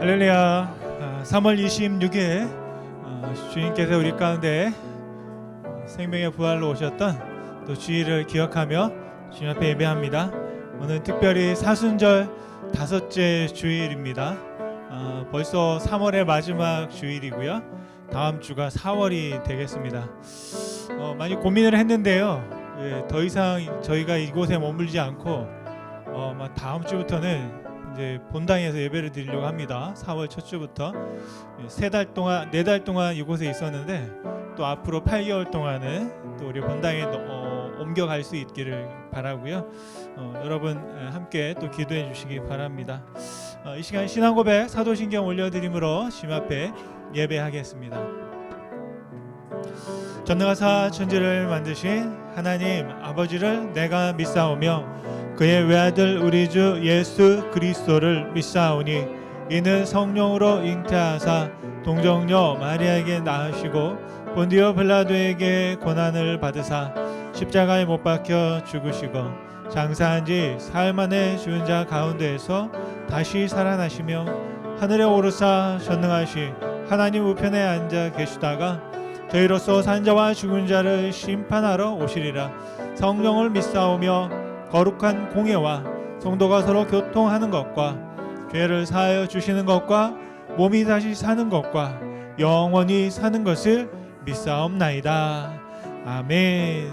할렐루야. 3월 26일 주님께서 우리 가운데 생명의 부활로 오셨던 또 주일을 기억하며 주님 앞에 예배합니다. 오늘 특별히 사순절 다섯째 주일입니다. 벌써 3월의 마지막 주일이고요. 다음 주가 4월이 되겠습니다. 많이 고민을 했는데요. 더 이상 저희가 이곳에 머물지 않고 다음 주부터는 이제 본당에서 예배를 드리려고 합니다. 4월 첫 주부터 3달 동안 4달 동안 이곳에 있었는데 또 앞으로 8개월 동안은 또 우리 본당에 옮겨갈 수 있기를 바라고요. 여러분 함께 또 기도해 주시기 바랍니다. 이 시간 신앙고백 사도신경 올려드림으로 주님 앞에 예배하겠습니다. 전능하사 천지를 만드신 하나님 아버지를 내가 믿사오며 그의 외아들 우리 주 예수 그리스도를 믿사오니 이는 성령으로 잉태하사 동정녀 마리아에게 낳으시고 본디오 빌라도에게 고난을 받으사 십자가에 못 박혀 죽으시고 장사한 지 사흘 만에 죽은 자 가운데에서 다시 살아나시며 하늘에 오르사 전능하신 하나님 우편에 앉아 계시다가 저희로서 산자와 죽은 자를 심판하러 오시리라. 성령을 믿사오며 거룩한 공예와 성도가 서로 교통하는 것과 죄를 사하여 주시는 것과 몸이 다시 사는 것과 영원히 사는 것을 믿사옵나이다. 아멘.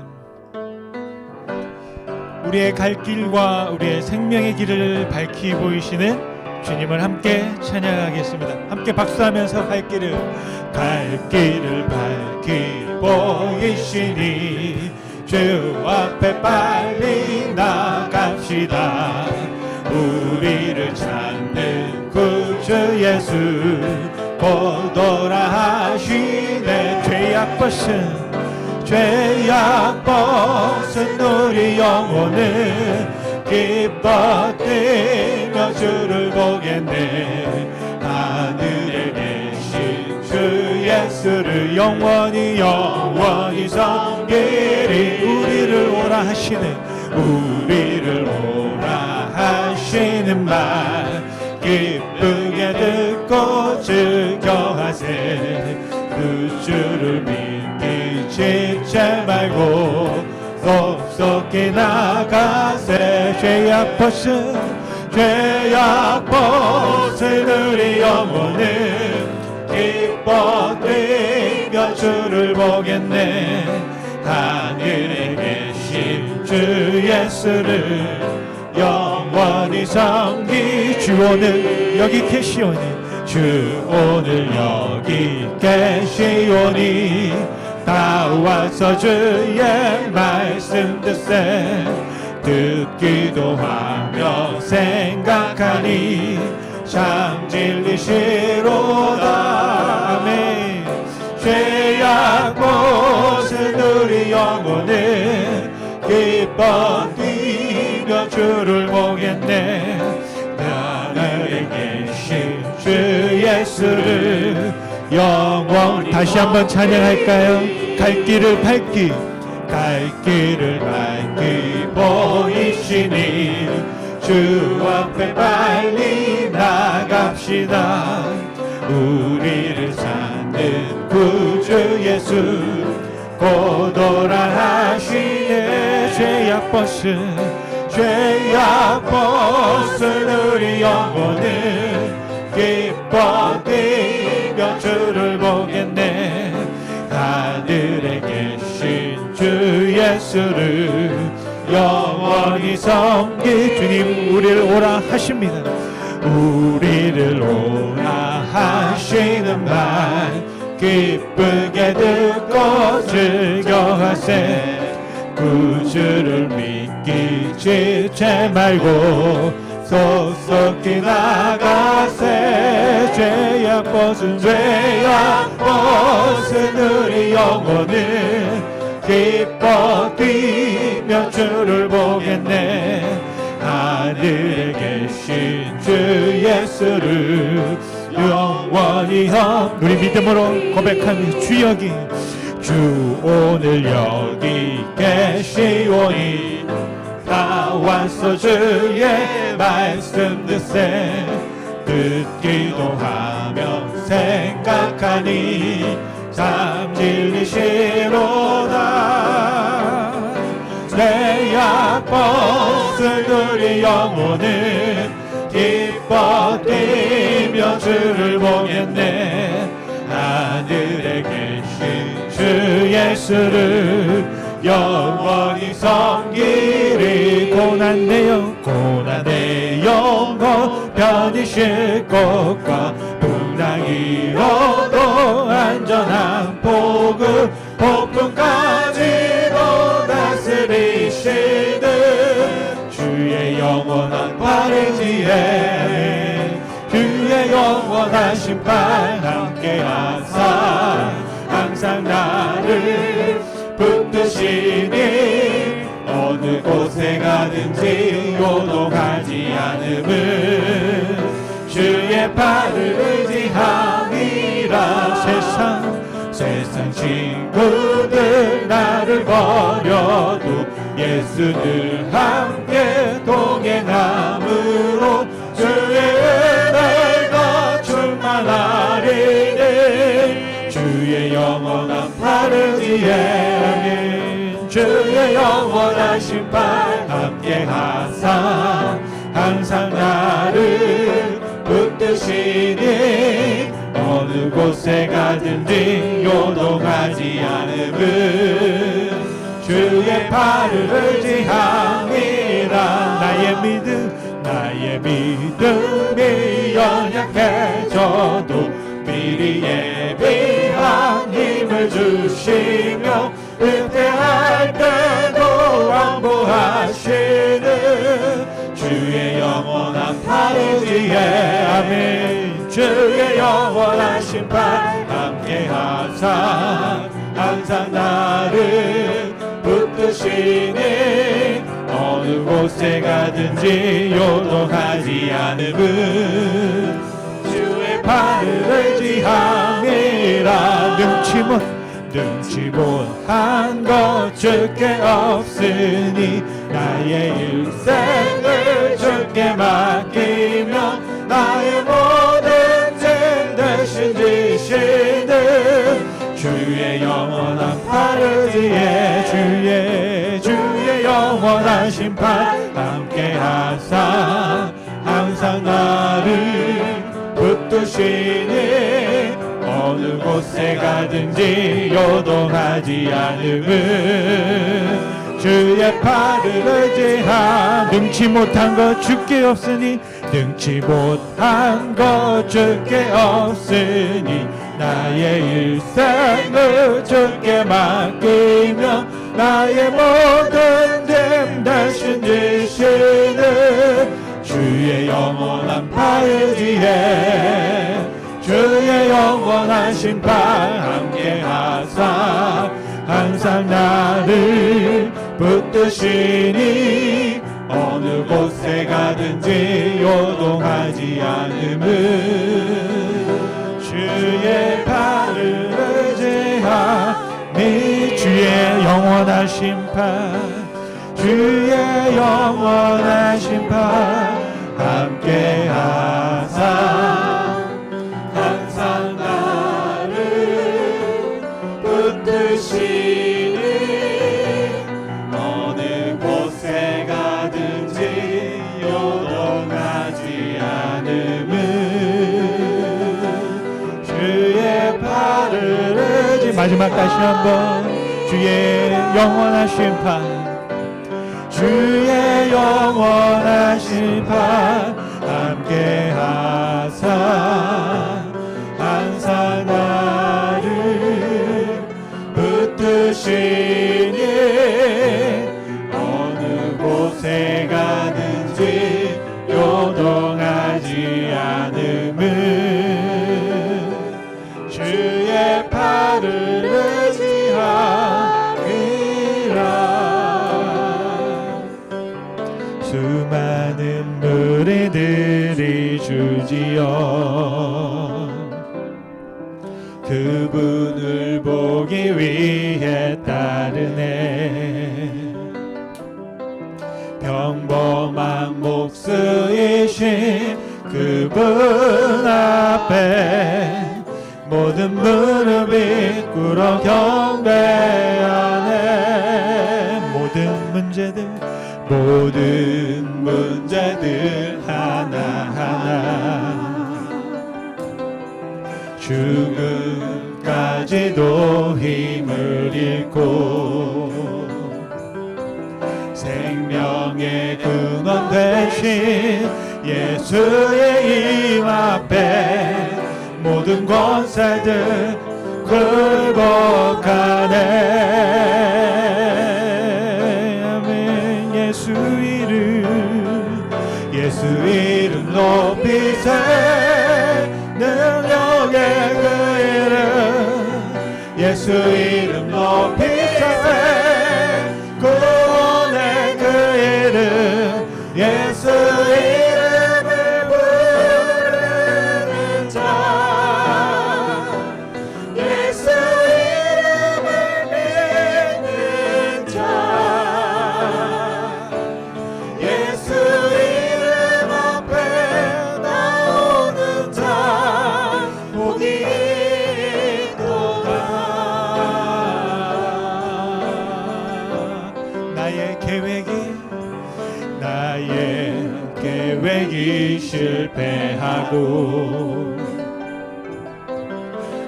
우리의 갈 길과 우리의 생명의 길을 밝히 보이시는 주님을 함께 찬양하겠습니다. 함께 박수하면서 갈 길을 밝히 보이시니 주 앞에 빨리 나갑시다. 우리를 찾는 구주 예수 보도라 하시네. 죄악 벗은 우리 영혼은 기뻐 뛰며 주를 보겠네. 하늘에 계신 주 예수를 영원히 섬기리. 우리를 오라 하시는 말 기쁘게 듣고 즐겨하세. 그 주를 믿기 지체 말고 속속히 나가세. 죄악 벗은 우리 영혼은 기뻐 뛰며 주를 보겠네. 하늘에 계신 주 예수를 영원히 섬기. 주 오늘 여기 계시오니 주 오늘 여기 계시오니 다 와서 주의 말씀 듣기도 하며 생각하니 참 진리시로다. 아멘. 죄악 벗은 우리 영혼은 기뻐 뛰며 주를 보겠네. 하늘에 계신 주 예수를 영원히. 다시 한번 찬양할까요? 갈 길을 밝히 보이시니 주 앞에 빨리 나갑시다. 우리를 찾는 구주 예수 보도라 하시네. 죄악 벗은 우리 영혼은 기뻐 뛰며 주를 보겠네. 하늘에 계신 주 예수를 영원히 섬기. 주님 우리를 오라 하십니다. 우리를 오라 하시는 말 기쁘게 듣고 즐겨하세. 구주를 믿기 지체 말고 속속히 나가세. 죄악 벗은 우리 영혼은 기뻐 뛰며 주를 보겠네. 하늘에 계신 주 예수를 영원히 우리 믿음으로 고백하며 주 여기 주 오늘 여기 계시오니 다 와서 주의 말씀 듣세. 듣기도 하며 생각하니 참 진리시로다. 내 약법을 누리 영혼은 기뻐 뛰며 주를 보겠네. 하늘에 계신 주 예수를 영원히 섬기리. 고난 내 영혼 편히 쉴 곳과 풍랑이어도 안전한 복음 폭풍까지도 다스리시는 주의 영원한 발의지에 주의 영원한 심판 함께하사 항상 나를 붙드시니 어느 곳에 가든지 요동하지 않음은 주의 팔을 의지함이라. 세상 친구들 나를 버려도 예수 늘 함께 동행함으로 주의 은혜가 충만하리니 주의 영원한 팔을 위해 주의 영원한 심판 함께 하사 항상 나를 붙드시니 어느 곳에 가든지 요동하지 않음은 주의 팔을 의지함이라. 나의 믿음이 연약해져도 미리 예비한 힘을 주시며 은퇴할 때도 안보하시는 주의 영원한 팔을 위해 아멘. 주의 영원한 심판 함께하사 항상 나를 붙드시니 어느 곳에 가든지 요동하지 않음은 주의 팔을 의지함이라. 능치 못한 것 줄게 없으니 나의 일생을 주께 맡기며 나의 모든 짐 대신 지시는 주의 영원한 팔을 위해 주의 영원한 심판 함께 하사 항상 나를 붙드시니 어느 곳에 가든지 요동하지 않음은 주의 팔을 의지하. 능치 못한 것 줄게 없으니 능치 못한 것 줄게 없으니 나의 일생을 주께 맡기며 나의 모든 짐 대신 지시는 주의 영원한 팔을 위해 주의 영원한 심판 함께하사 항상 나를 붙드시니 어느 곳에 가든지 요동하지 않음은 주의 팔을 의지하니 주의 영원한 심판 주의 영원한 심판 함께하사 항상 나를 붙드시니 어느 곳에 가든지 요동하지 않음은 주의 팔을 의지. 마지막 다시 한번 주의 영원한 심판 주의 영원한 심판 함께하사 항상 나를 붙드시니 어느 곳에 가든지 요동하지 않음은 주의 팔을 의지함이라. 수많은 무리들이 주지요 그분을 보기 위해 따르네. 평범한 목수이신 그분 앞에 모든 무릎이 꿇어 경배하네. 모든 문제들 하나하나 죽음까지도 힘을 잃고 생명의 근원 되신 예수의 임 앞에 모든 권세들 굴복하네. 아멘. 예수 이름 높이세. 능력의 그 이름 예수 이름 높이세. 구원의 그 이름 예수 이름을 부르는 자 예수 이름을 믿는 자 예수 이름 앞에 나오는 자 복이 있도다. 나의 계획이 실패하고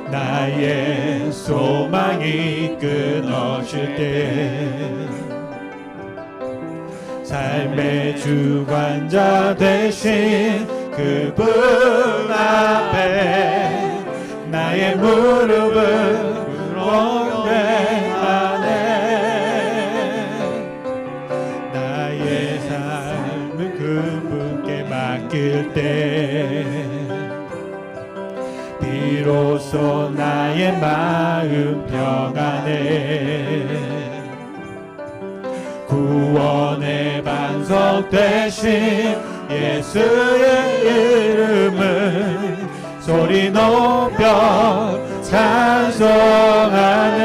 나의 소망이 끊어질 때 삶의 주관자 되신 그분 앞에 나의 무릎을 경배하네. 나의 삶을 그분께 맡길 때 비로소 나의 마음 평안해. 구원의 반석 되신 예수의 이름을 소리 높여 찬송하네.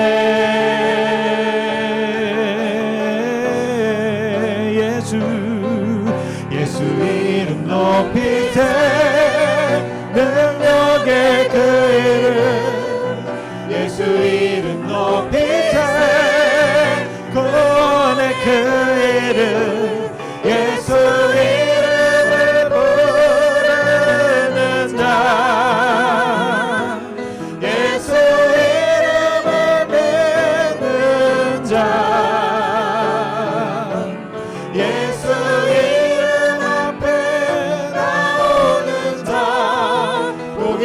예수 이름 높이세. 능력의 그 이름 예수 이름 높이세. 구원의 그 이름 예수 이름을 부르는 자 예수 이름을 믿는 자 예수 이름 앞에 나오는 자 복이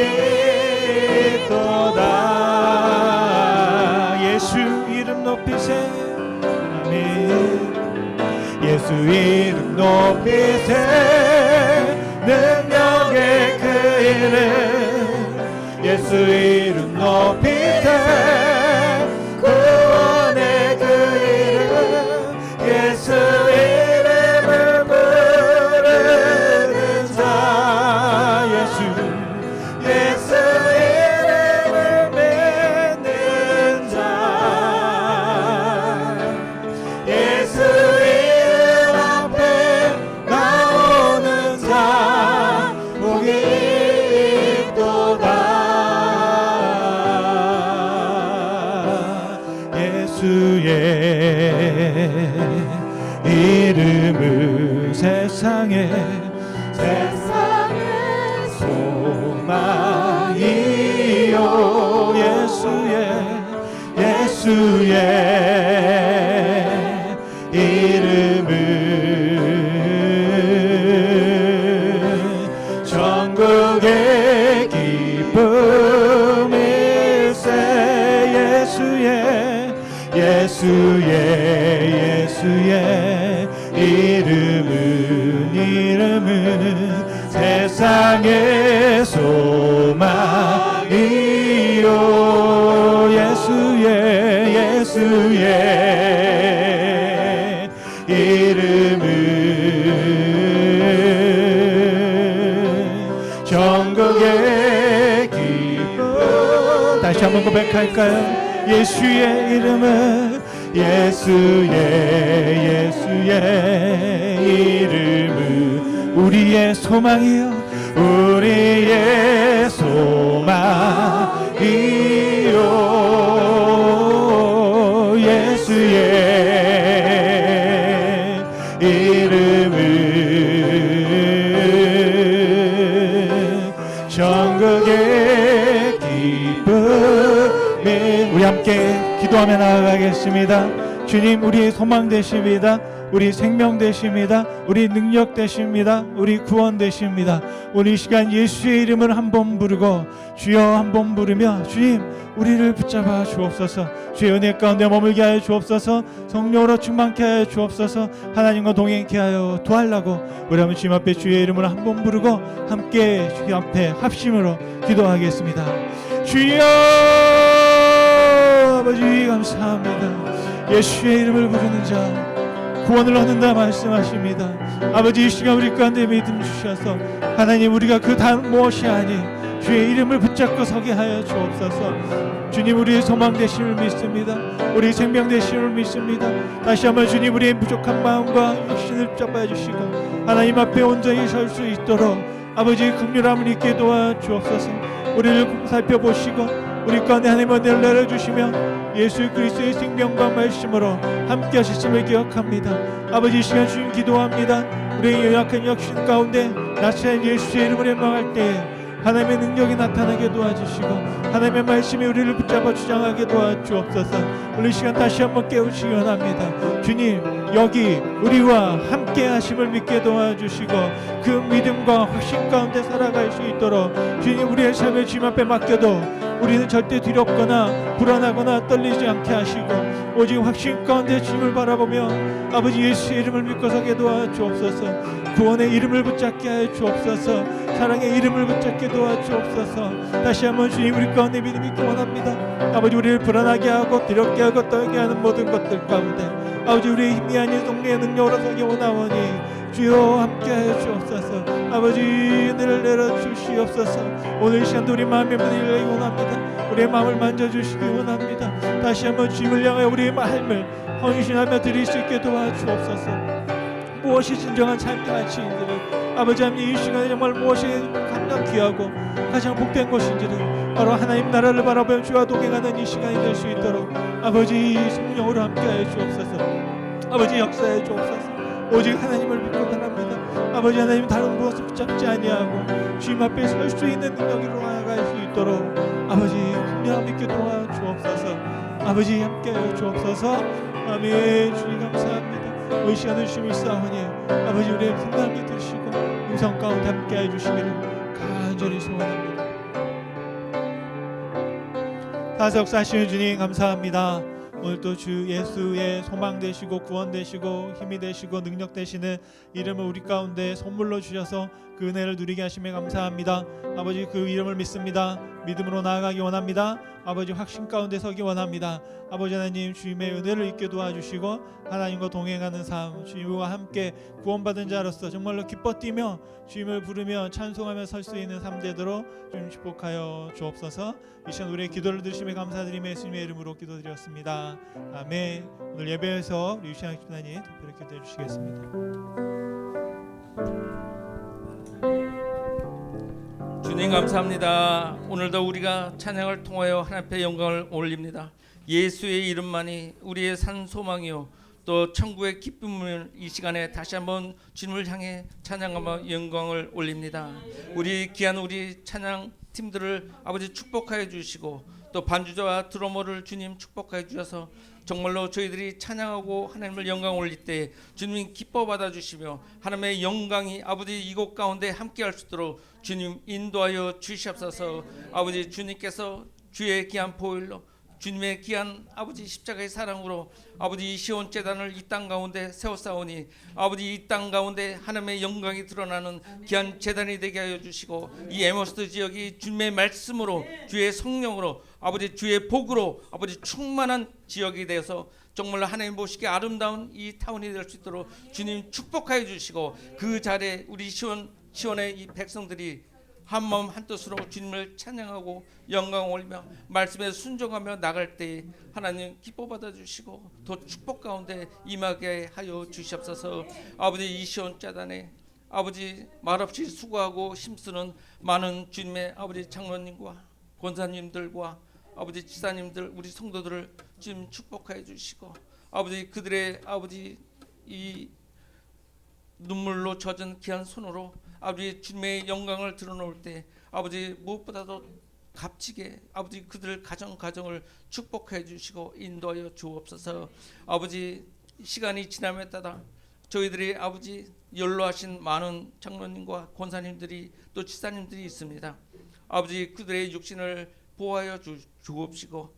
있도다. 예수 이름 높이세. 예수 이름 높이세. 능력의 그 이름 예수 이름 높이세. 구원의 그 이름 예수 이름을 부르는 자 예수 이름을 믿는 자 예수 이름 앞에 나오는 자 복이 있도다. 예수의 이름은 세상의 소망이요. 예수의 이름은 전국의 기쁨일세. 예수의 이름은 세상의 소망이요. 예수의 이름은 전국의 기쁨. 다시 한번 고백할까요? 예수의 이름은 예수의 이름은 우리의 소망이요. 우리의 소망이요 예수의 이름은 천국의 기쁨이. 우리 함께 기도하며 나아가겠습니다. 주님, 우리의 소망 되십니다. 우리 생명 되십니다. 우리 능력 되십니다. 우리 구원 되십니다. 오늘 이 시간 예수의 이름을 한번 부르고 주여 한번 부르며 주님 우리를 붙잡아 주옵소서. 주의 은혜 가운데 머물게 하여 주옵소서. 성령으로 충만케 하여 주옵소서. 하나님과 동행케 하여 도와달라고 우리 한번 주님 앞에 주의 이름을 한번 부르고 함께 주님 앞에 합심으로 기도하겠습니다. 주여 아버지 감사합니다. 예수의 이름을 부르는 자 구원을 얻는다 말씀하십니다. 아버지 이 시간 우리 가운데 믿음 주셔서 하나님 우리가 그 다음 무엇이 아닌 주의 이름을 붙잡고 서게 하여 주옵소서. 주님 우리의 소망 되심을 믿습니다. 우리 생명 되심을 믿습니다. 다시 한번 주님 우리의 부족한 마음과 육신을 붙잡아 주시고 하나님 앞에 온전히 설 수 있도록 아버지 긍휼함을 있게 도와 주옵소서. 우리를 살펴보시고 우리 가운데 하나님의 은혜를 내려주시며 예수 그리스도의 생명과 말씀으로 함께 하셨음을 기억합니다. 아버지 이 시간 주님 기도합니다. 우리의 연약한 육신 가운데 나시는 예수의 이름을 명할 때에 하나님의 능력이 나타나게 도와주시고 하나님의 말씀이 우리를 붙잡아 주장하게 도와주옵소서. 오늘 이 시간 다시 한번 깨우시기 원합니다. 주님 여기 우리와 함께 하심을 믿게 도와주시고 그 믿음과 확신 가운데 살아갈 수 있도록 주님 우리의 삶을 주님 앞에 맡겨도 우리는 절대 두렵거나 불안하거나 떨리지 않게 하시고 오직 확신 가운데 주님을 바라보며 아버지 예수의 이름을 믿고 서게 도와주옵소서. 구원의 이름을 붙잡게 하여 주옵소서. 사랑의 이름을 붙잡게 도와주옵소서. 다시 한번 주님 우리 가운데 믿음이 있기 원합니다. 아버지 우리를 불안하게 하고 두렵게 하고 떨게 하는 모든 것들 가운데 아버지 우리의 힘이 아닌 성령의 능력으로 서기 원하오니 주여 함께하여 주옵소서. 아버지 은혜를 내려주시옵소서. 오늘 이 시간도 우리 마음의 문을 열기 원합니다. 우리의 마음을 만져주시기 원합니다. 다시 한번 주님을 향하여 우리의 마음을 헌신하며 드릴 수 있게 도와주옵소서. 무엇이 진정한 삶의 가치인지를 아버지 하나님 이 시간에 정말 무엇이 가장 귀하고 가장 복된 것인지를 바로 하나님 나라를 바라보며 주와 동행하는 이 시간이 될 수 있도록 아버지 성령으로 함께하여 주옵소서. 아버지 역사해 주옵소서. 오직 하나님을 믿고 바랍니다. 아버지 하나님 다른 무엇을 붙잡지 아니하고 주님 앞에 설 수 있는 능력으로 나아갈 수 있도록 아버지 분명 믿게 도와주옵소서. 아버지 함께하여 주옵소서. 아멘. 주님 감사합니다. 이 시간을 주님이 싸우니 아버지 우리의 분담이 되시고 음성 가운데 함께해 주시기를 간절히 소원합니다. 사역사시는 주님 감사합니다. 오늘 또 주 예수의 소망 되시고 구원 되시고 힘이 되시고 능력 되시는 이름을 우리 가운데 선물로 주셔서 그 은혜를 누리게 하시며 감사합니다. 아버지 그 이름을 믿습니다. 믿음으로 나아가기 원합니다. 아버지 확신 가운데 서기 원합니다. 아버지 하나님 주님의 은혜를 잊게 도와주시고 하나님과 동행하는 삶 주님과 함께 구원받은 자로서 정말로 기뻐 뛰며 주님을 부르며 찬송하며 설 수 있는 삶 되도록 주님 축복하여 주옵소서. 이 시간 우리의 기도를 들으시며 감사드리며 예수님의 이름으로 기도드렸습니다. 아멘. 오늘 예배에서 우리 유시양 집사님 특별히 기도해 주시겠습니다. 주님 감사합니다. 오늘도 우리가 찬양을 통하여 하나님 앞에 영광을 올립니다. 예수의 이름만이 우리의 산 소망이요 또 천국의 기쁨을 이 시간에 다시 한번 주님을 향해 찬양하며 영광을 올립니다. 우리 귀한 우리 찬양 팀들을 아버지 축복하여 주시고 또 반주자와 드러머를 주님 축복하여 주셔서 정말로 저희들이 찬양하고 하나님을 영광 올릴 때 주님 기뻐 받아주시며 하나님의 영광이 아버지 이곳 가운데 함께할 수 있도록 주님 인도하여 주시옵소서. 아버지 주님께서 주의 귀한 보혈로 주님의 귀한 아버지 십자가의 사랑으로 아버지 이 시온 제단을 이 땅 가운데 세웠사오니 아버지 이 땅 가운데 하나님의 영광이 드러나는 귀한 제단이 되게 하여 주시고 이 에머스트 지역이 주님의 말씀으로 주의 성령으로 아버지 주의 복으로 아버지 충만한 지역이 되어서 정말로 하나님 보시기에 아름다운 이 타운이 될 수 있도록 주님 축복하여 주시고 그 자리에 우리 시온의 이 백성들이 한 마음 한 뜻으로 주님을 찬양하고 영광 올리며 말씀에 순종하며 나갈 때 하나님 기뻐 받아주시고 더 축복 가운데 임하게 하여 주시옵소서. 아버지 이 시온 자단에 아버지 말없이 수고하고 힘쓰는 많은 주님의 아버지 장로님과 권사님들과 아버지 지사님들 우리 성도들을 주님 축복하여 주시고 아버지 그들의 아버지 이 눈물로 젖은 귀한 손으로 아버지 주님의 영광을 드러놓을 때 아버지 무엇보다도 값지게 아버지 그들 가정을 축복해 주시고 인도하여 주옵소서. 아버지 시간이 지남에 따라 저희들이 아버지 연로하신 많은 장로님과 권사님들이 또 지사님들이 있습니다. 아버지 그들의 육신을 보호하여 주옵시고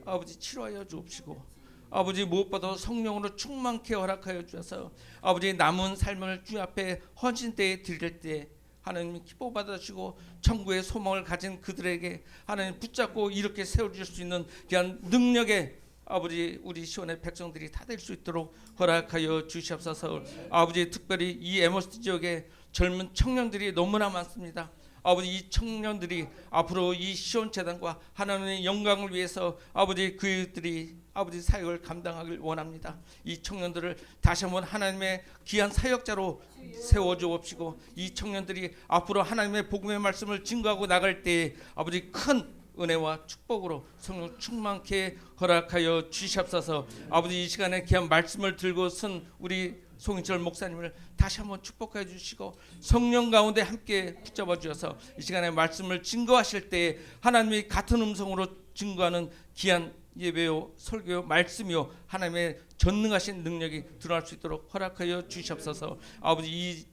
아버지 치료하여 주옵시고 아버지 무엇보다 성령으로 충만케 허락하여 주셔서 아버지 남은 삶을 주 앞에 헌신대에 드릴 때 하나님 기뻐 받으시고 천국의 소망을 가진 그들에게 하나님 붙잡고 이렇게 세워줄 수 있는 귀한 능력의 아버지 우리 시온의 백성들이 다 될 수 있도록 허락하여 주시옵소서. 아버지 특별히 이 에머스 지역에 젊은 청년들이 너무나 많습니다. 아버지 이 청년들이 앞으로 이 시온 재단과 하나님의 영광을 위해서 아버지 그들이 아버지 사역을 감당하길 원합니다. 이 청년들을 다시 한번 하나님의 귀한 사역자로 세워 주옵시고 이 청년들이 앞으로 하나님의 복음의 말씀을 증거하고 나갈 때 아버지 큰 은혜와 축복으로 성령 충만케 허락하여 주시옵소서. 아버지 이 시간에 귀한 말씀을 들고 선 우리 송인철 목사님을 다시 한번 축복해 주시고 성령 가운데 함께 붙잡아 주셔서 이 시간에 말씀을 증거하실 때 하나님이 같은 음성으로 증거하는 귀한 예배요 설교요 말씀이요 하나님의 전능하신 능력이 드러날 수 있도록 허락하여 주시옵소서. 아버지 이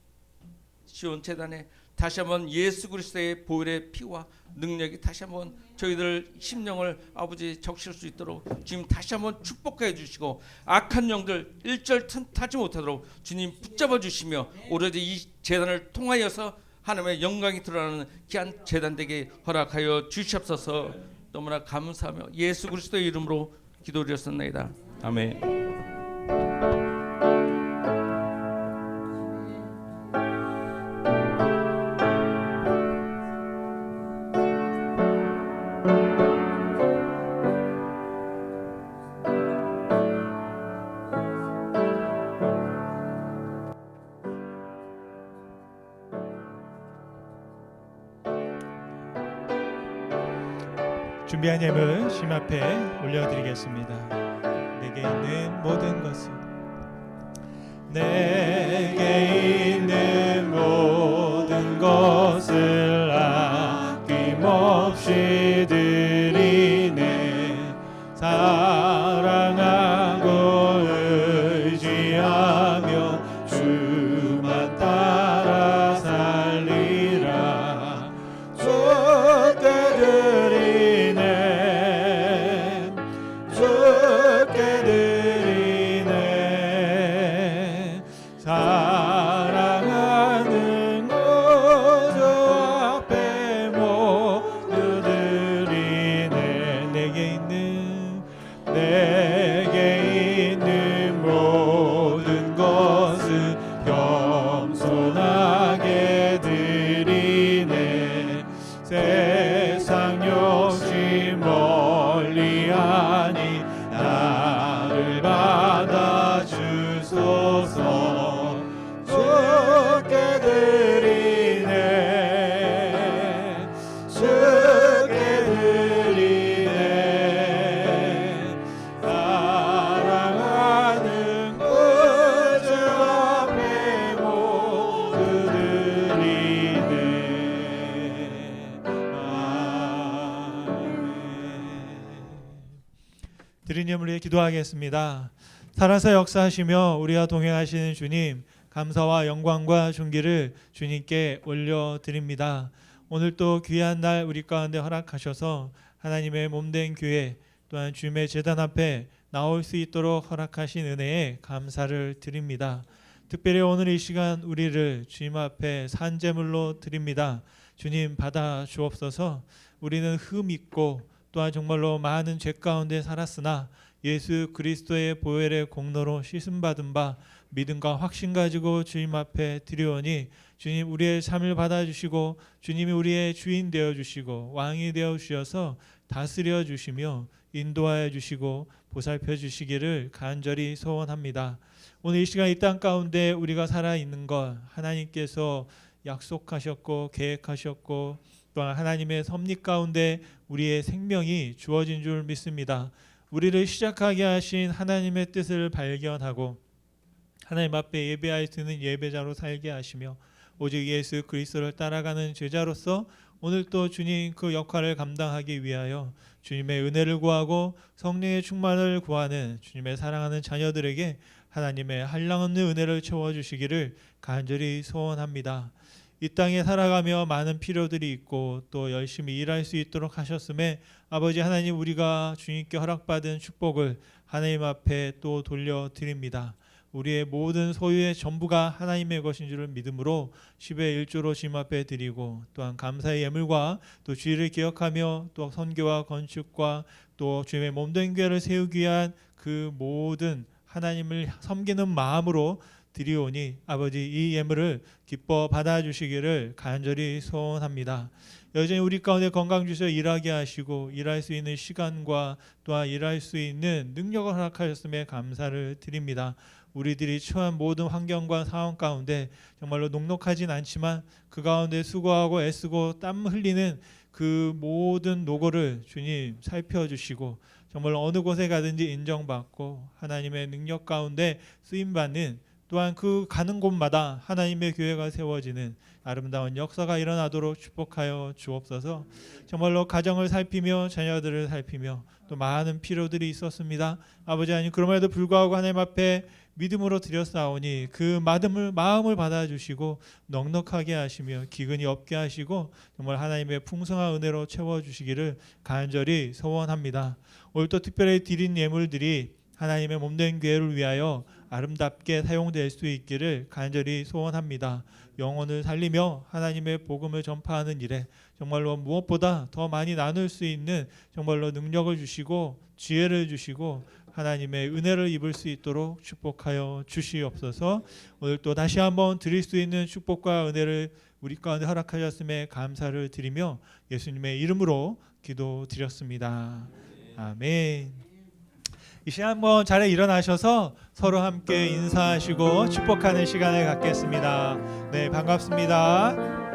시온 재단에 다시 한번 예수 그리스도의 보혈의 피와 능력이 다시 한번 저희들 심령을 아버지 적실 수 있도록 지금 다시 한번 축복해 주시고 악한 영들 일절 틈타지 못하도록 주님 붙잡아 주시며 오로지 이 재단을 통하여서 하나님의 영광이 드러나는 귀한 재단 되게 허락하여 주시옵소서. 너무나 감사하며 예수 그리스도의 이름으로 기도드렸습니다. 아멘. 준비한 예물 심 앞에 올려드리겠습니다. 내게 있는 모든 것을 내게 있는 모든 것을 아낌없이 드리네. 사랑하고 의지하며 주만 따라 살리라. 주께 드리네. 주께 드리네. 사랑하는 주 앞에 모두 드리네. 내게 있는 모든 것을 겸손하게 드리네. 세상 욕심 멀리하니 나를 받아주소서. 주께 드리네. 주께 드리네. 사랑하는 구주 앞에 모두 드리네. 아멘. 드린 예물 위해 기도하겠습니다. 살아서 역사하시며 우리와 동행하시는 주님, 감사와 영광과 존귀를 주님께 올려드립니다. 오늘 또 귀한 날 우리 가운데 허락하셔서 하나님의 몸된 교회 또한 주님의 제단 앞에 나올 수 있도록 허락하신 은혜에 감사를 드립니다. 특별히 오늘 이 시간 우리를 주님 앞에 산제물로 드립니다. 주님 받아 주옵소서. 우리는 흠 있고 또한 정말로 많은 죄 가운데 살았으나 예수 그리스도의 보혈의 공로로 씻음받은 바 믿음과 확신 가지고 주님 앞에 드리오니 주님 우리의 삶을 받아주시고 주님이 우리의 주인 되어주시고 왕이 되어주셔서 다스려 주시며 인도하여 주시고 보살펴 주시기를 간절히 소원합니다. 오늘 이 시간 이 땅 가운데 우리가 살아있는 것 하나님께서 약속하셨고 계획하셨고 또한 하나님의 섭리 가운데 우리의 생명이 주어진 줄 믿습니다. 우리를 시작하게 하신 하나님의 뜻을 발견하고 하나님 앞에 예배할 수 있는 예배자로 살게 하시며 오직 예수 그리스도를 따라가는 제자로서 오늘 또 주님 그 역할을 감당하기 위하여 주님의 은혜를 구하고 성령의 충만을 구하는 주님의 사랑하는 자녀들에게 하나님의 한량없는 은혜를 채워주시기를 간절히 소원합니다. 이 땅에 살아가며 많은 필요들이 있고 또 열심히 일할 수 있도록 하셨음에 아버지 하나님 우리가 주님께 허락받은 축복을 하나님 앞에 또 돌려드립니다. 우리의 모든 소유의 전부가 하나님의 것인 줄을 믿음으로 10의 1조로 주님 앞에 드리고 또한 감사의 예물과 또 주의를 기억하며 또 선교와 건축과 또 주님의 몸된 교회를 세우기 위한 그 모든 하나님을 섬기는 마음으로 드리오니 아버지 이 예물을 기뻐 받아주시기를 간절히 소원합니다. 여전히 우리 가운데 건강 주셔 일하게 하시고 일할 수 있는 시간과 또한 일할 수 있는 능력을 허락하셨음에 감사를 드립니다. 우리들이 처한 모든 환경과 상황 가운데 정말로 녹록하진 않지만 그 가운데 수고하고 애쓰고 땀 흘리는 그 모든 노고를 주님 살펴주시고 정말로 어느 곳에 가든지 인정받고 하나님의 능력 가운데 쓰임받는 또한 그 가는 곳마다 하나님의 교회가 세워지는 아름다운 역사가 일어나도록 축복하여 주옵소서. 정말로 가정을 살피며 자녀들을 살피며 또 많은 필요들이 있었습니다. 아버지 하나님 그럼에도 불구하고 하나님 앞에 믿음으로 드렸사오니 그 마음을 받아주시고 넉넉하게 하시며 기근이 없게 하시고 정말 하나님의 풍성한 은혜로 채워주시기를 간절히 소원합니다. 오늘 또 특별히 드린 예물들이 하나님의 몸된 교회를 위하여 아름답게 사용될 수 있기를 간절히 소원합니다. 영혼을 살리며 하나님의 복음을 전파하는 일에 정말로 무엇보다 더 많이 나눌 수 있는 정말로 능력을 주시고 지혜를 주시고 하나님의 은혜를 입을 수 있도록 축복하여 주시옵소서. 오늘 또 다시 한번 드릴 수 있는 축복과 은혜를 우리 가운데 허락하셨음에 감사를 드리며 예수님의 이름으로 기도드렸습니다. 아멘. 이 시간 한번 자리에 일어나셔서 서로 함께 인사하시고 축복하는 시간을 갖겠습니다. 네, 반갑습니다.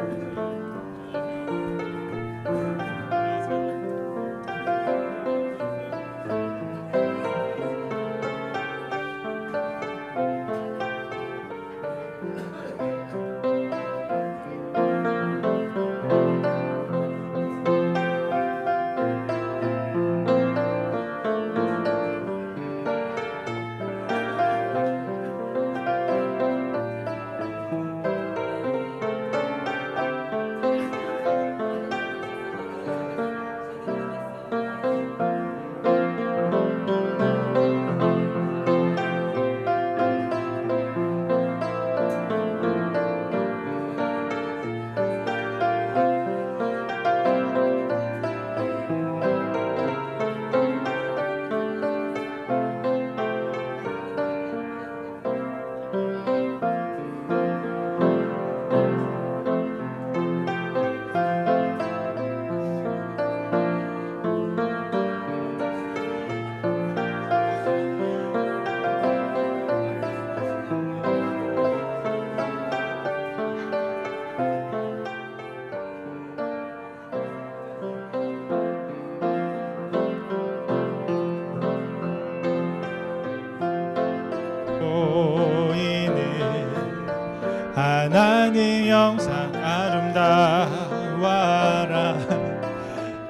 하나님 영상 아름다워라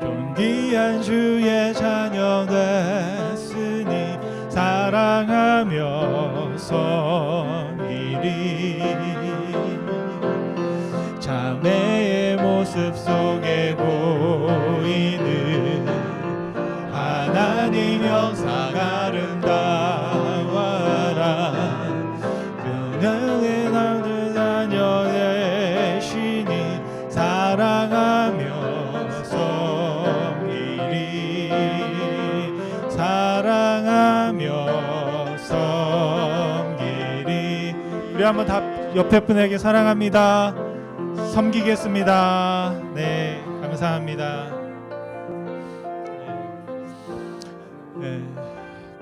존귀한 주의 자녀 됐으니 사랑하며 섬기리 자매의 모습 속에 보이는 하나님 영상 아름다워라 그녀의 나를 자녀 되시니 사랑하며 섬기리 사랑하며 섬기리 우리 한번 다 옆에 분에게 사랑합니다 섬기겠습니다. 네, 감사합니다.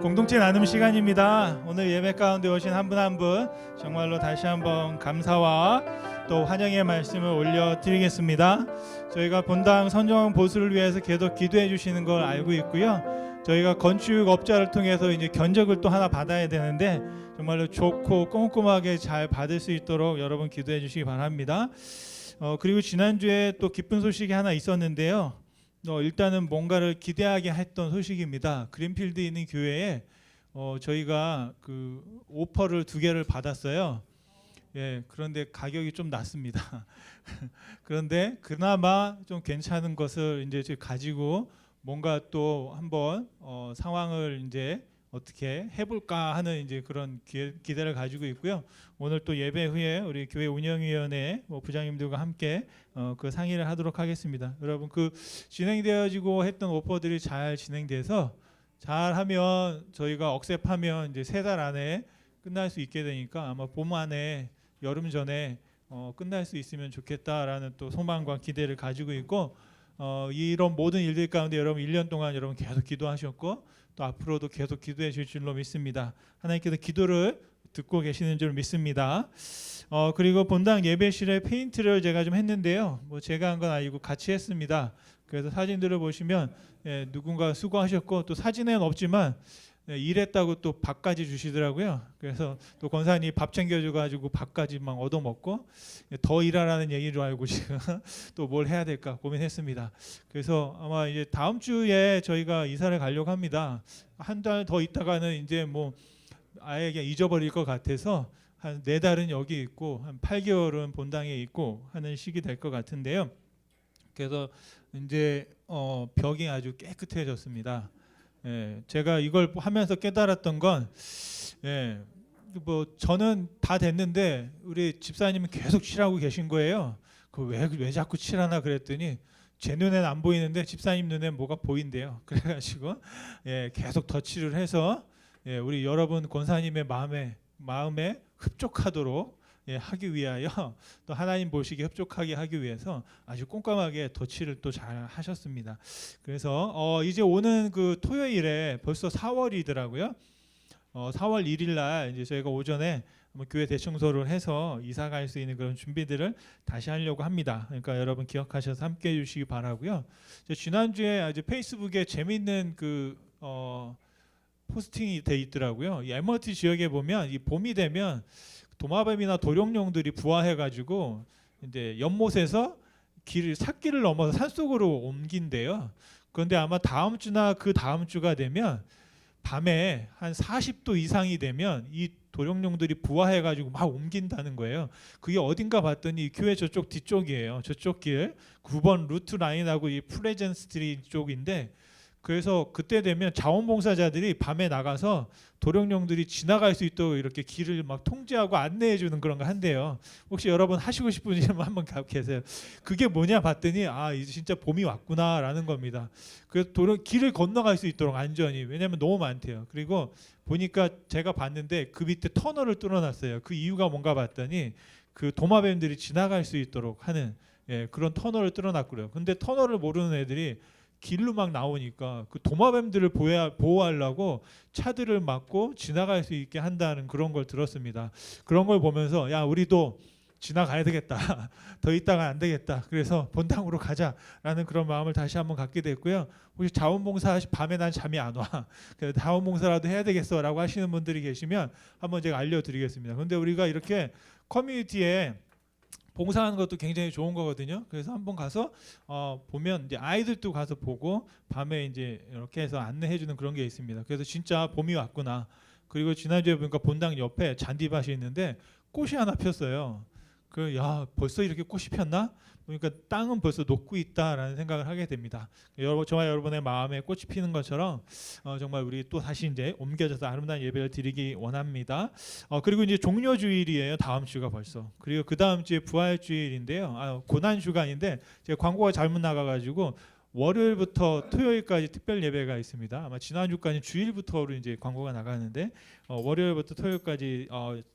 공동체 나눔 시간입니다. 오늘 예배 가운데 오신 한 분 한 분 정말로 다시 한번 감사와 또 환영의 말씀을 올려드리겠습니다. 저희가 본당 선정 보수를 위해서 계속 기도해 주시는 걸 알고 있고요. 저희가 건축업자를 통해서 이제 견적을 또 하나 받아야 되는데 정말로 좋고 꼼꼼하게 잘 받을 수 있도록 여러분 기도해 주시기 바랍니다. 그리고 지난주에 또 기쁜 소식이 하나 있었는데요. 일단은 뭔가를 기대하게 했던 소식입니다. 그린필드에 있는 교회에 저희가 그 오퍼를 2개를 받았어요. 예, 그런데 가격이 좀 낮습니다. 그런데 그나마 좀 괜찮은 것을 이제 가지고 뭔가 또 한번 상황을 이제 어떻게 해볼까 하는 이제 그런 기대를 가지고 있고요. 오늘 또 예배 후에 우리 교회 운영위원회 부장님들과 함께 그 상의를 하도록 하겠습니다. 여러분 그 진행되어지고 했던 오퍼들이 잘 진행돼서 잘하면 저희가 억셉하면 이제 3달 안에 끝날 수 있게 되니까 아마 봄 안에 여름 전에 끝날 수 있으면 좋겠다라는 또 소망과 기대를 가지고 있고 이런 모든 일들 가운데 여러분 1년 동안 여러분 계속 기도하셨고 또 앞으로도 계속 기도해 주실 줄로 믿습니다. 하나님께서 기도를 듣고 계시는 줄 믿습니다. 그리고 본당 예배실에 페인트를 제가 좀 했는데요. 뭐 제가 한 건 아니고 같이 했습니다. 그래서 사진들을 보시면 누군가 수고하셨고 또 사진에는 없지만 일했다고 또 밥까지 주시더라고요. 그래서 또 권사님이 밥 챙겨줘가지고 밥까지 막 얻어먹고 더 일하라는 얘기를 알고 지금 또 뭘 해야 될까 고민했습니다. 그래서 아마 이제 다음 주에 저희가 이사를 가려고 합니다. 한 달 더 있다가는 이제 뭐 아예 그냥 잊어버릴 것 같아서 한 4달은 여기 있고 한 8개월은 본당에 있고 하는 시기 될 것 같은데요. 그래서 이제 벽이 아주 깨끗해졌습니다. 예, 제가 이걸 하면서 깨달았던 건, 뭐 저는 다 됐는데 우리 집사님은 계속 칠하고 계신 거예요. 그 왜 자꾸 칠하나 그랬더니 제 눈에는 안 보이는데 집사님 눈에는 뭐가 보인대요. 그래가지고 계속 덧칠을 해서 우리 여러분 권사님의 마음에 흡족하도록 하기 위하여 또 하나님 보시기에 흡족하게 하기 위해서 아주 꼼꼼하게 덧칠을 또 잘 하셨습니다. 그래서 이제 오는 그 토요일에 벌써 4월이더라고요. 4월 1일 날 이제 저희가 오전에 교회 대청소를 해서 이사 갈 수 있는 그런 준비들을 다시 하려고 합니다. 그러니까 여러분 기억하셔서 함께 해 주시기 바라고요. 지난주에 아주 페이스북에 재미있는 그 포스팅이 돼 있더라고요. 이 MRT 지역에 보면 이 봄이 되면 도마뱀이나 도룡뇽들이 부화해가지고 이제 연못에서 삿길을 넘어서 산속으로 옮긴대요. 그런데 아마 다음 주나 그 다음 주가 되면 밤에 한 40도 이상이 되면 이 도룡뇽들이 부화해가지고 막 옮긴다는 거예요. 그게 어딘가 봤더니 교회 저쪽 뒤쪽이에요. 저쪽 길 9번 루트 라인하고 이 플레젠 스트리트 쪽인데 그래서 그때 되면 자원봉사자들이 밤에 나가서 도룡뇽들이 지나갈 수 있도록 이렇게 길을 막 통제하고 안내해 주는 그런 거 한대요. 혹시 여러분 하시고 싶은 일 한번 계세요. 그게 뭐냐 봤더니 이제 진짜 봄이 왔구나라는 겁니다. 그래서 길을 건너갈 수 있도록 안전히. 왜냐하면 너무 많대요. 그리고 보니까 제가 봤는데 그 밑에 터널을 뚫어놨어요. 그 이유가 뭔가 봤더니 그 도마뱀들이 지나갈 수 있도록 하는 그런 터널을 뚫어놨고요. 근데 터널을 모르는 애들이 길로 막 나오니까 그 도마뱀들을 보호하려고 차들을 막고 지나갈 수 있게 한다는 그런 걸 들었습니다. 그런 걸 보면서 야 우리도 지나가야 되겠다. 더 있다가 안 되겠다. 그래서 본당으로 가자라는 그런 마음을 다시 한번 갖게 됐고요. 혹시 자원봉사 밤에 난 잠이 안 와. 그래서 자원봉사라도 해야 되겠어라고 하시는 분들이 계시면 한번 제가 알려드리겠습니다. 그런데 우리가 이렇게 커뮤니티에 봉사하는 것도 굉장히 좋은 거거든요. 그래서 한번 가서 보면 이제 아이들도 가서 보고 밤에 이제 이렇게 해서 안내해 주는 그런 게 있습니다. 그래서 진짜 봄이 왔구나. 그리고 지난주에 보니까 본당 옆에 잔디밭이 있는데 꽃이 하나 폈어요. 벌써 이렇게 꽃이 폈나? 그러니까 땅은 벌써 녹고 있다라는 생각을 하게 됩니다. 저와 여러분의 마음에 꽃이 피는 것처럼 정말 우리 또 다시 이제 옮겨져서 아름다운 예배를 드리기 원합니다. 그리고 이제 종료주일이에요. 다음 주가 벌써. 그리고 그 다음 주에 부활주일인데요. 고난 주간인데 제가 광고가 잘못 나가가지고 월요일부터 토요일까지 특별 예배가 있습니다. 아마 지난주까지 주일부터로 이제 광고가 나가는데 월요일부터 토요일까지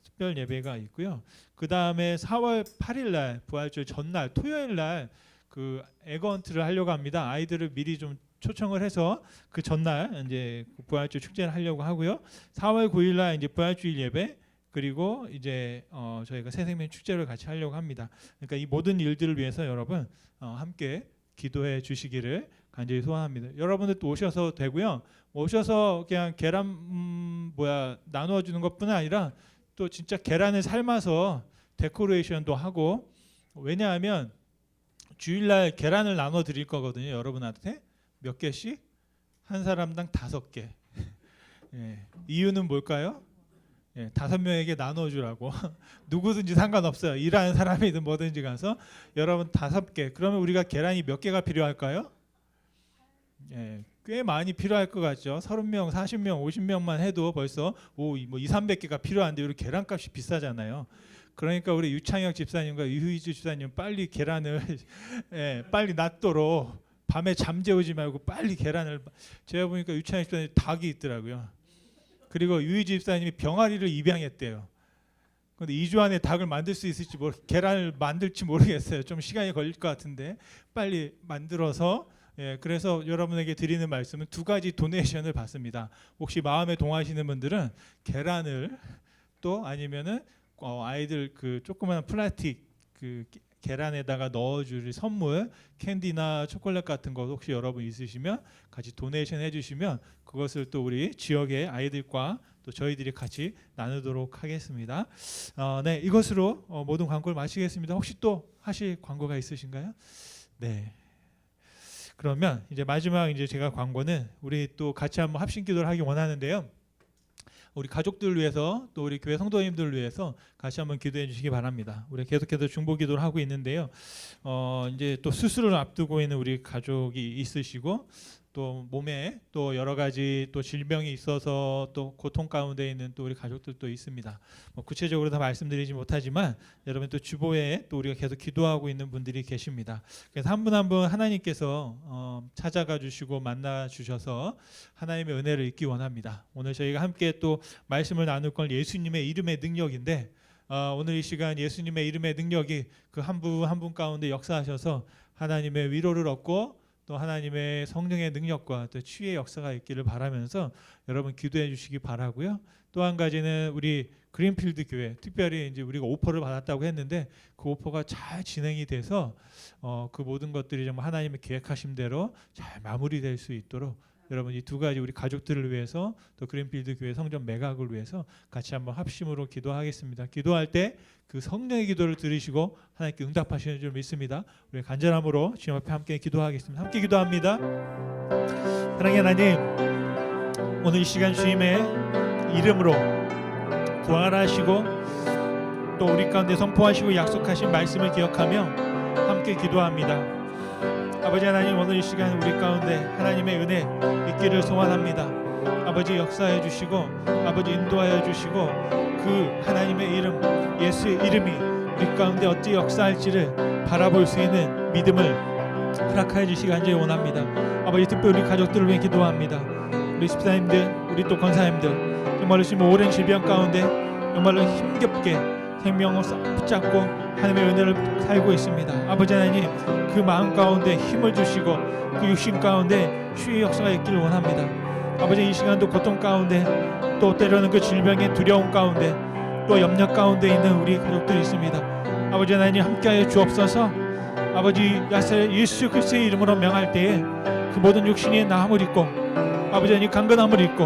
특별 예배가 있고요. 그 다음에 4월 8일 날 부활주일 전날 토요일 날 그 에그헌트를 하려고 합니다. 아이들을 미리 좀 초청을 해서 그 전날 이제 부활주 축제를 하려고 하고요. 4월 9일날 이제 부활주일 예배 그리고 이제 저희가 새생명 축제를 같이 하려고 합니다. 그러니까 이 모든 일들을 위해서 여러분 함께 기도해 주시기를 간절히 소원합니다. 여러분들 또 오셔서 되고요. 오셔서 그냥 계란 나누어 주는 것뿐 아니라 또 진짜 계란을 삶아서 데코레이션도 하고 왜냐하면 주일날 계란을 나눠 드릴 거거든요. 여러분한테 몇 개씩 한 사람당 5개. 예, 이유는 뭘까요? 5명에게 나눠주라고. 누구든지 상관없어요. 일하는 사람이든 뭐든지 가서 여러분 5개. 그러면 우리가 계란이 몇 개가 필요할까요? 꽤 많이 필요할 것 같죠. 30명, 40명, 50명만 해도 벌써 뭐 2, 300개가 필요한데 우리 계란값이 비싸잖아요. 그러니까 우리 유창혁 집사님과 유희주 집사님 빨리 계란을 빨리 낫도록 밤에 잠재우지 말고 빨리 계란을 제가 보니까 유창혁 집사님 닭이 있더라고요. 그리고 유희주 집사님이 병아리를 입양했대요. 근데 2주 안에 닭을 만들 수 있을지 계란을 만들지 모르겠어요. 좀 시간이 걸릴 것 같은데 빨리 만들어서 그래서 여러분에게 드리는 말씀은 2가지 도네이션을 받습니다. 혹시 마음에 동하시는 분들은 계란을 또 아니면은 아이들 그 조그마한 플라스틱 그 계란에다가 넣어줄 선물 캔디나 초콜릿 같은 거 혹시 여러분 있으시면 같이 도네이션 해주시면 그것을 또 우리 지역의 아이들과 또 저희들이 같이 나누도록 하겠습니다. 네, 이것으로 모든 광고를 마치겠습니다. 혹시 또 하실 광고가 있으신가요? 네. 그러면 이제 마지막 이제 제가 광고는 우리 또 같이 한번 합심 기도를 하기 원하는데요. 우리 가족들을 위해서 또 우리 교회 성도님들을 위해서 같이 한번 기도해 주시기 바랍니다. 우리 계속해서 중보 기도를 하고 있는데요. 이제 또 수술을 앞두고 있는 우리 가족이 있으시고 또 몸에 또 여러 가지 또 질병이 있어서 또 고통 가운데 있는 또 우리 가족들도 있습니다. 구체적으로 다 말씀드리지 못하지만 여러분 또 주보에 또 우리가 계속 기도하고 있는 분들이 계십니다. 그래서 한 분 한 분 하나님께서 찾아가 주시고 만나 주셔서 하나님의 은혜를 잊기 원합니다. 오늘 저희가 함께 또 말씀을 나눌 건 예수님의 이름의 능력인데 오늘 이 시간 예수님의 이름의 능력이 그 한 분 한 분 가운데 역사하셔서 하나님의 위로를 얻고 또 하나님의 성령의 능력과 또 치유의 역사가 있기를 바라면서 여러분 기도해 주시기 바라고요. 또 한 가지는 우리 그린필드 교회 특별히 이제 우리가 오퍼를 받았다고 했는데 그 오퍼가 잘 진행이 돼서 그 모든 것들이 정말 하나님의 계획하신 대로 잘 마무리될 수 있도록 여러분 이 2가지 우리 가족들을 위해서 또 그린필드 교회 성전 매각을 위해서 같이 한번 합심으로 기도하겠습니다. 기도할 때 그 성령의 기도를 들으시고 하나님께 응답하시는 줄 믿습니다. 우리 간절함으로 주님 앞에 함께 기도하겠습니다. 함께 기도합니다. 사랑의 하나님, 오늘 이 시간 주님의 이름으로 부활하시고 또 우리 가운데 선포하시고 약속하신 말씀을 기억하며 함께 기도합니다. 아버지 하나님, 오늘 이 시간 우리 가운데 하나님의 은혜 있기를 소원합니다. 아버지 역사해 주시고 아버지 인도하여 주시고 그 하나님의 이름 예수의 이름이 우리 가운데 어찌 역사할지를 바라볼 수 있는 믿음을 허락하여 주시기 간절히 원합니다. 아버지 특별히 우리 가족들을 위해 기도합니다. 우리 집사님들 우리 또 권사님들 정말로 지금 오랜 질병 가운데 정말로 힘겹게 생명을 붙잡고 하나님의 은혜를 살고 있습니다. 아버지 하나님 그 마음 가운데 힘을 주시고 그 육신 가운데 치유의 역사가 있기를 원합니다. 아버지 이 시간도 고통 가운데 또 때로는 그 질병의 두려움 가운데 또 염려 가운데 있는 우리 가족들이 있습니다. 아버지 하나님 함께하여 주옵소서. 아버지 예수 그리스도의 이름으로 명할 때에 그 모든 육신의 나함을 잊고 아버지 하나님 강건함을 잊고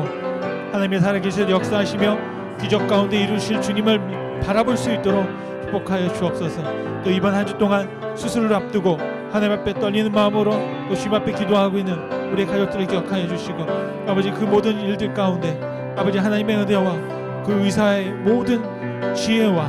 하나님의 살아계셔 역사하시며 기적 가운데 이루실 주님을 바라볼 수 있도록 축복하여 주옵소서. 또 이번 한 주 동안 수술을 앞두고 하나님 앞에 떨리는 마음으로 또 주님 앞에 기도하고 있는 우리 가족들을 기억하여 주시고 아버지 그 모든 일들 가운데 아버지 하나님의 은혜와 그 의사의 모든 지혜와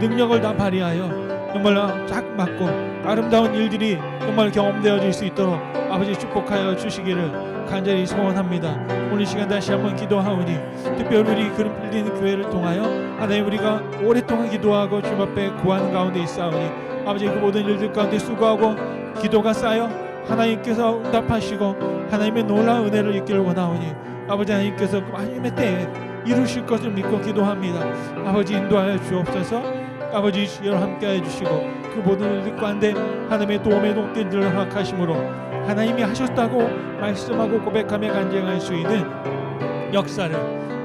능력을 다 발휘하여 정말로 딱 맞고 아름다운 일들이 정말 경험되어질 수 있도록 아버지 축복하여 주시기를 간절히 소원합니다. 오늘 시간 다시 한번 기도하오니 특별히 우리 그린필드 교회를 통하여 하나님 우리가 오랫동안 기도하고 주님 앞에 구하는 가운데 있사오니 아버지 그 모든 일들 가운데 수고하고 기도가 쌓여 하나님께서 응답하시고 하나님의 놀라운 은혜를 입기를 원하오니 아버지 하나님께서 하나님의 때에 이루실 것을 믿고 기도합니다. 아버지 인도하여 주옵소서. 아버지 여러분 함께하여 주시고 그 그 모든 일들 가운데 하나님의 도움의 손길들을 허락하심으로 하나님이 하셨다고 말씀하고 고백하며 간증할 수 있는 역사를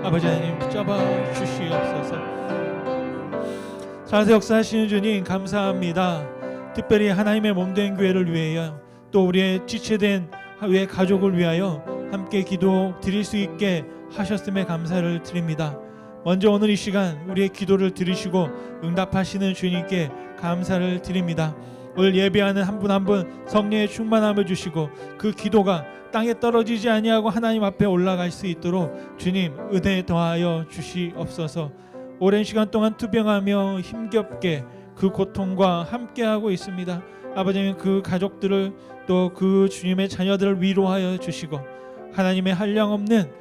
아버지 하나님 붙잡아 주시옵소서. 살아서 역사하시는 주님 감사합니다. 특별히 하나님의 몸된 교회를 위하여 또 우리의 지체된 왜 가족을 위하여 함께 기도 드릴 수 있게 하셨음에 감사를 드립니다. 먼저 오늘 이 시간 우리의 기도를 들으시고 응답하시는 주님께 감사를 드립니다. 오늘 예배하는 한 분 한 분 성령의 충만함을 주시고 그 기도가 땅에 떨어지지 아니하고 하나님 앞에 올라갈 수 있도록 주님 은혜 더하여 주시옵소서. 오랜 시간 동안 투병하며 힘겹게 그 고통과 함께하고 있습니다. 아버지 그 가족들을 또 그 주님의 자녀들을 위로하여 주시고 하나님의 한량없는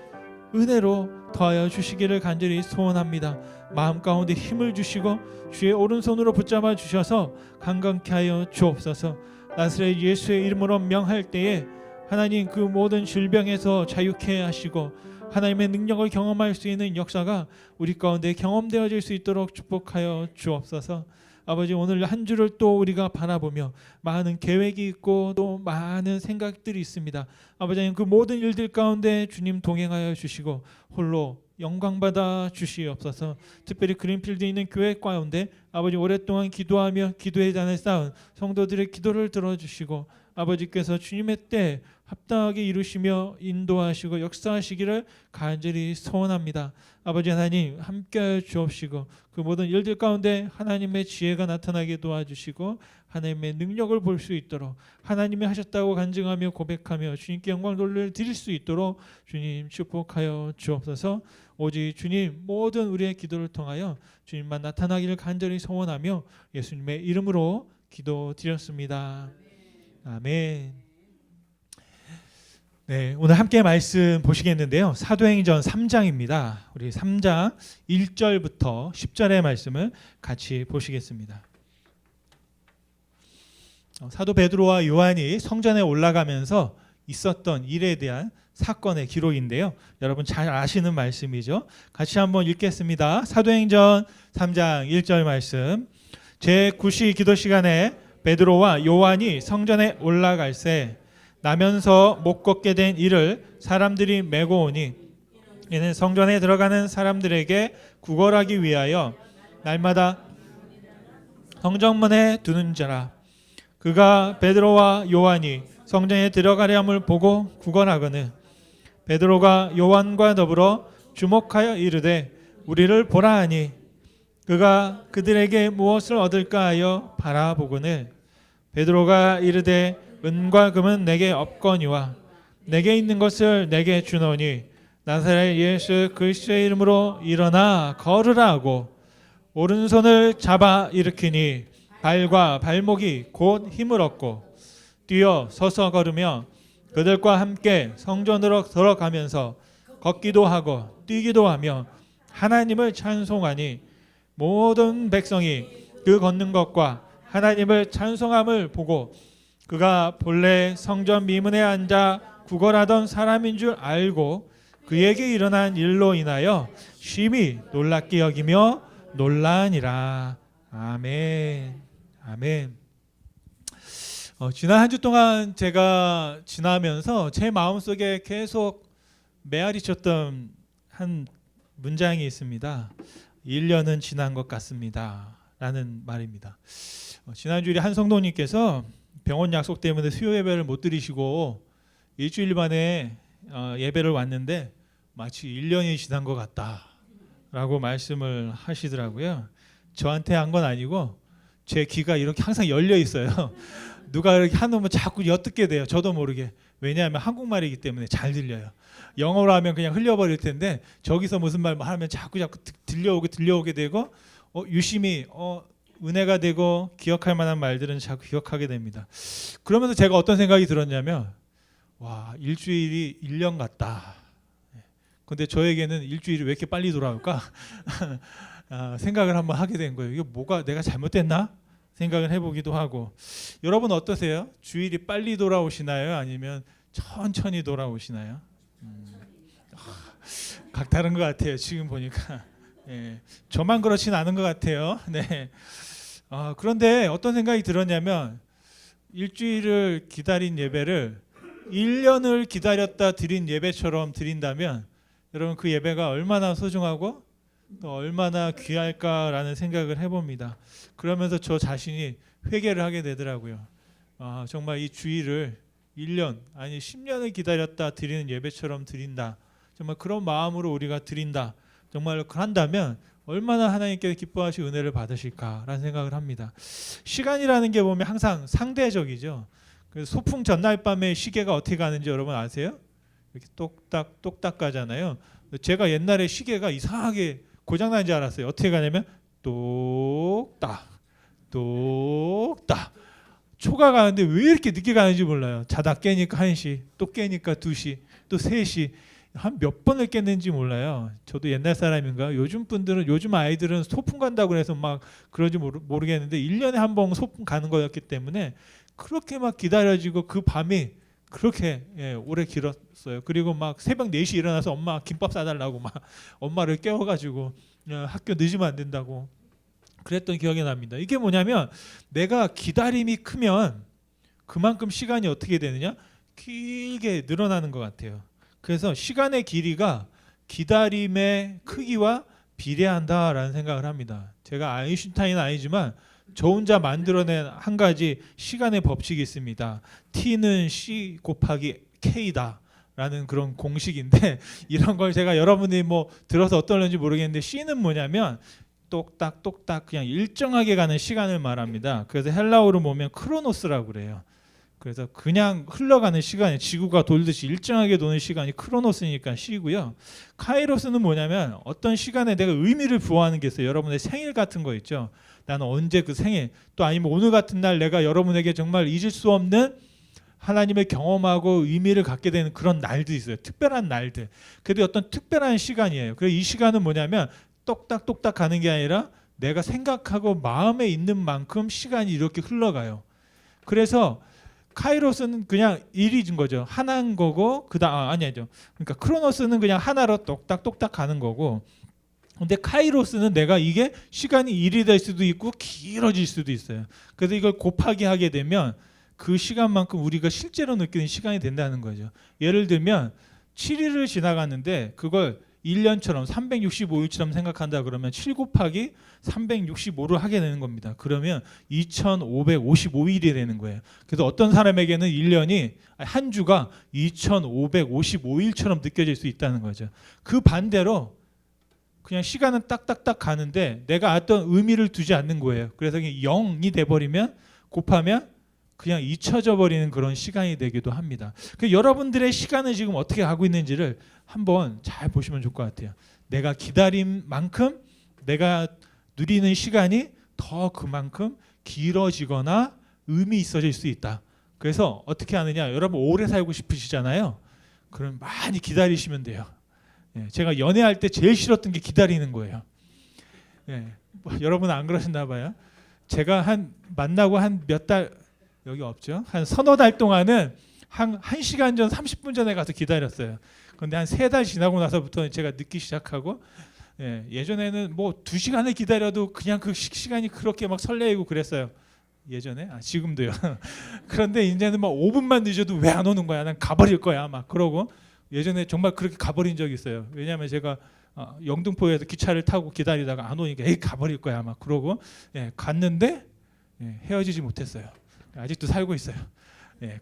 은혜로 더하여 주시기를 간절히 소원합니다. 마음 가운데 힘을 주시고 주의 오른손으로 붙잡아 주셔서 강건케 하여 주옵소서. 나사렛 예수의 이름으로 명할 때에 하나님 그 모든 질병에서 자유케 하시고 하나님의 능력을 경험할 수 있는 역사가 우리 가운데 경험되어질 수 있도록 축복하여 주옵소서. 아버지 오늘 한 주를 또 우리가 바라보며 많은 계획이 있고 또 많은 생각들이 있습니다. 아버지 그 모든 일들 가운데 주님 동행하여 주시고 홀로 영광받아 주시옵소서. 특별히 그린필드에 있는 교회 가운데 아버지 오랫동안 기도하며 기도의 잔을 쌓은 성도들의 기도를 들어주시고 아버지께서 주님의 때 합당하게 이루시며 인도하시고 역사하시기를 간절히 소원합니다. 아버지 하나님 함께하여 주옵시고 그 모든 일들 가운데 하나님의 지혜가 나타나게 도와주시고 하나님의 능력을 볼 수 있도록 하나님이 하셨다고 간증하며 고백하며 주님께 영광 돌려 드릴 수 있도록 주님 축복하여 주옵소서. 오직 주님 모든 우리의 기도를 통하여 주님만 나타나기를 간절히 소원하며 예수님의 이름으로 기도드렸습니다. 아멘. 네, 오늘 함께 말씀 보시겠는데요. 사도행전 3장입니다. 우리 3장 1절부터 10절의 말씀을 같이 보시겠습니다. 사도 베드로와 요한이 성전에 올라가면서 있었던 일에 대한 사건의 기록인데요. 여러분 잘 아시는 말씀이죠. 같이 한번 읽겠습니다. 사도행전 3장 1절 말씀. 제9시 기도 시간에 베드로와 요한이 성전에 올라갈새 나면서 못 걷게 된 이를 사람들이 메고 오니 이는 성전에 들어가는 사람들에게 구걸하기 위하여 날마다 성전문에 두는 자라. 그가 베드로와 요한이 성전에 들어가려 함을 보고 구걸하거늘 베드로가 요한과 더불어 주목하여 이르되 우리를 보라 하니 그가 그들에게 무엇을 얻을까 하여 바라보거늘 베드로가 이르되 은과 금은 내게 없거니와 내게 있는 것을 내게 주노니 나사렛 예수 그리스도의 이름으로 일어나 걸으라 하고 오른손을 잡아 일으키니 발과 발목이 곧 힘을 얻고 뛰어 서서 걸으며 그들과 함께 성전으로 들어가면서 걷기도 하고 뛰기도 하며 하나님을 찬송하니 모든 백성이 그 걷는 것과 하나님을 찬송함을 보고 그가 본래 성전 미문에 앉아 구걸하던 사람인 줄 알고 그에게 일어난 일로 인하여 심히 놀랍게 여기며 놀라니라. 아멘. 아멘. 지난 한 주 동안 제가 지나면서 제 마음속에 계속 메아리쳤던 한 문장이 있습니다. 1년은 지난 것 같습니다. 라는 말입니다. 지난주에 한 성도님께서 병원 약속 때문에 수요 예배를 못 드리시고 일주일 만에 예배를 왔는데 마치 1년이 지난 것 같다라고 말씀을 하시더라고요. 저한테 한 건 아니고 제 귀가 이렇게 항상 열려 있어요. 누가 이렇게 하면 자꾸 엿듣게 돼요. 저도 모르게. 왜냐하면 한국말이기 때문에 잘 들려요. 영어로 하면 그냥 흘려버릴 텐데 저기서 무슨 말 하면 자꾸 들려오게 되고 유심히 은혜가 되고 기억할 만한 말들은 자꾸 기억하게 됩니다. 그러면서 제가 어떤 생각이 들었냐면 와 일주일이 1년 같다. 근데 저에게는 일주일이 왜 이렇게 빨리 돌아올까? 생각을 한번 하게 된 거예요. 이게 뭐가 내가 잘못됐나? 생각을 해보기도 하고. 여러분 어떠세요? 주일이 빨리 돌아오시나요? 아니면 천천히 돌아오시나요? 각 다른 것 같아요. 지금 보니까. 예, 저만 그렇진 않은 것 같아요. 네. 그런데 어떤 생각이 들었냐면 일주일을 기다린 예배를 1년을 기다렸다 드린 예배처럼 드린다면 여러분 그 예배가 얼마나 소중하고 또 얼마나 귀할까라는 생각을 해봅니다. 그러면서 저 자신이 회개를 하게 되더라고요. 정말 이 주일을 1년 아니 10년을 기다렸다 드리는 예배처럼 드린다. 정말 그런 마음으로 우리가 드린다. 정말 한다면 얼마나 하나님께서 기뻐하시 은혜를 받으실까라는 생각을 합니다. 시간이라는 게 보면 항상 상대적이죠. 그래서 소풍 전날 밤에 시계가 어떻게 가는지 여러분 아세요? 이렇게 똑딱 똑딱 가잖아요. 제가 옛날에 시계가 이상하게 고장난 줄 알았어요. 어떻게 가냐면 똑딱 똑딱 초가 가는데 왜 이렇게 늦게 가는지 몰라요. 자다 깨니까 1시, 또 깨니까 2시, 또 3시 한 몇 번을 깼는지 몰라요. 저도 옛날 사람인가? 요즘 아이들은 소풍 간다고 해서 막 그런지 모르겠는데 1년에 한 번 소풍 가는 거였기 때문에 그렇게 막 기다려지고 그 밤이 그렇게 오래 길었어요. 그리고 막 새벽 4시 일어나서 엄마 김밥 싸달라고 막 엄마를 깨워가지고 학교 늦으면 안 된다고 그랬던 기억이 납니다. 이게 뭐냐면 내가 기다림이 크면 그만큼 시간이 어떻게 되느냐? 길게 늘어나는 것 같아요. 그래서 시간의 길이가 기다림의 크기와 비례한다라는 생각을 합니다. 제가 아인슈타인은 아니지만 저 혼자 만들어낸 한 가지 시간의 법칙이 있습니다. T는 C 곱하기 K다. 라는 그런 공식인데 이런 걸 제가 여러분이 뭐 들어서 어떨는지 모르겠는데 C는 뭐냐면 똑딱 똑딱 그냥 일정하게 가는 시간을 말합니다. 그래서 헬라어로 보면 크로노스라고 그래요. 그래서 그냥 흘러가는 시간이 지구가 돌듯이 일정하게 도는 시간이 크로노스니까 C고요. 카이로스는 뭐냐면 어떤 시간에 내가 의미를 부여하는 게 있어요. 여러분의 생일 같은 거 있죠. 나는 언제 그 생일 또 아니면 오늘 같은 날 내가 여러분에게 정말 잊을 수 없는 하나님의 경험하고 의미를 갖게 되는 그런 날도 있어요. 특별한 날들. 그래도 어떤 특별한 시간이에요. 그래서 이 시간은 뭐냐면 똑딱똑딱 가는 게 아니라 내가 생각하고 마음에 있는 만큼 시간이 이렇게 흘러가요. 그래서 카이로스는 그냥 일이진 거죠. 하나인 거고 아니죠. 그러니까 크로노스는 그냥 하나로 똑딱똑딱 가는 거고 근데 카이로스는 내가 이게 시간이 1이 될 수도 있고 길어질 수도 있어요. 그래서 이걸 곱하기 하게 되면 그 시간만큼 우리가 실제로 느끼는 시간이 된다는 거죠. 예를 들면 7일을 지나갔는데 그걸 1년처럼 365일처럼 생각한다 그러면 7 곱하기 365를 하게 되는 겁니다. 그러면 2555일이 되는 거예요. 그래서 어떤 사람에게는 1년이 한 주가 2555일처럼 느껴질 수 있다는 거죠. 그 반대로 그냥 시간은 딱딱딱 가는데 내가 어떤 의미를 두지 않는 거예요. 그래서 0이 돼버리면 곱하면 그냥 잊혀져 버리는 그런 시간이 되기도 합니다. 그러니까 여러분들의 시간은 지금 어떻게 가고 있는지를 한번 잘 보시면 좋을 것 같아요. 내가 기다린 만큼 내가 누리는 시간이 더 그만큼 길어지거나 의미 있어질 수 있다. 그래서 어떻게 하느냐? 여러분 오래 살고 싶으시잖아요. 그럼 많이 기다리시면 돼요. 제가 연애할 때 제일 싫었던 게 기다리는 거예요. 여러분은 안 그러셨나 봐요. 제가 만나고 한 몇 달 여기 없죠. 한 서너 달 동안은 한 1시간 전 30분 전에 가서 기다렸어요. 그런데 한 3달 지나고 나서부터 제가 늦기 시작하고 예전에는 뭐 2시간을 기다려도 그냥 그 시간이 그렇게 막 설레이고 그랬어요. 예전에? 지금도요. 그런데 이제는 막 5분만 늦어도 왜 안 오는 거야? 난 가버릴 거야. 막 그러고 예전에 정말 그렇게 가버린 적이 있어요. 왜냐하면 제가 영등포에서 기차를 타고 기다리다가 안 오니까 에이 가버릴 거야. 막 그러고 갔는데 헤어지지 못했어요. 아직도 살고 있어요.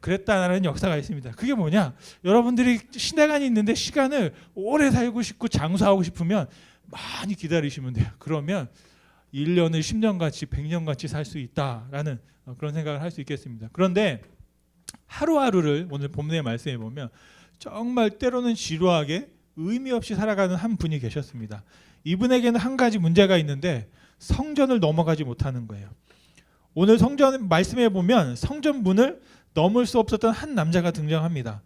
그랬다는 역사가 있습니다. 그게 뭐냐? 여러분들이 시대간이 있는데 시간을 오래 살고 싶고 장수하고 싶으면 많이 기다리시면 돼요. 그러면 1년을 10년같이 100년같이 살 수 있다라는 그런 생각을 할 수 있겠습니다. 그런데 하루하루를 오늘 본문의 말씀에 보면 정말 때로는 지루하게 의미 없이 살아가는 한 분이 계셨습니다. 이분에게는 한 가지 문제가 있는데 성전을 넘어가지 못하는 거예요. 오늘 성전 말씀에 보면 성전 문을 넘을 수 없었던 한 남자가 등장합니다.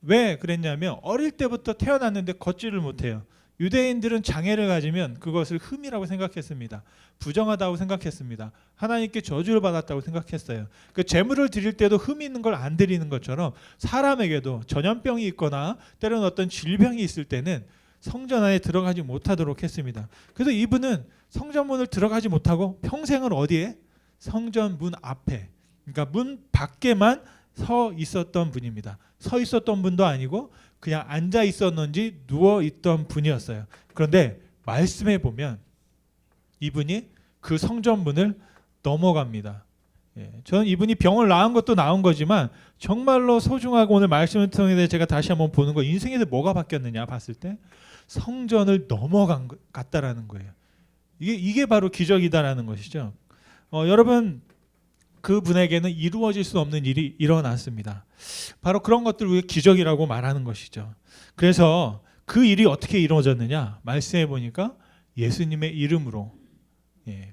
왜 그랬냐면 어릴 때부터 태어났는데 걷지를 못해요. 유대인들은 장애를 가지면 그것을 흠이라고 생각했습니다. 부정하다고 생각했습니다. 하나님께 저주를 받았다고 생각했어요. 그 제물을 드릴 때도 흠이 있는 걸 안 드리는 것처럼 사람에게도 전염병이 있거나 때로는 어떤 질병이 있을 때는 성전 안에 들어가지 못하도록 했습니다. 그래서 이분은 성전문을 들어가지 못하고 평생을 어디에? 성전 문 앞에, 그러니까 문 밖에만 서 있었던 분입니다. 서 있었던 분도 아니고 그냥 앉아 있었는지 누워 있던 분이었어요. 그런데 말씀해 보면 이분이 그 성전 문을 넘어갑니다. 저는 이분이 병을 나은 것도 나은 거지만 정말로 소중하고 오늘 말씀을 통해 제가 다시 한번 보는 거, 인생에 뭐가 바뀌었느냐 봤을 때 성전을 넘어갔다라는 거예요. 이게 바로 기적이다라는 것이죠. 여러분, 그분에게는 이루어질 수 없는 일이 일어났습니다. 바로 그런 것들을 우리가 기적이라고 말하는 것이죠. 그래서 그 일이 어떻게 이루어졌느냐 말씀해 보니까 예수님의 이름으로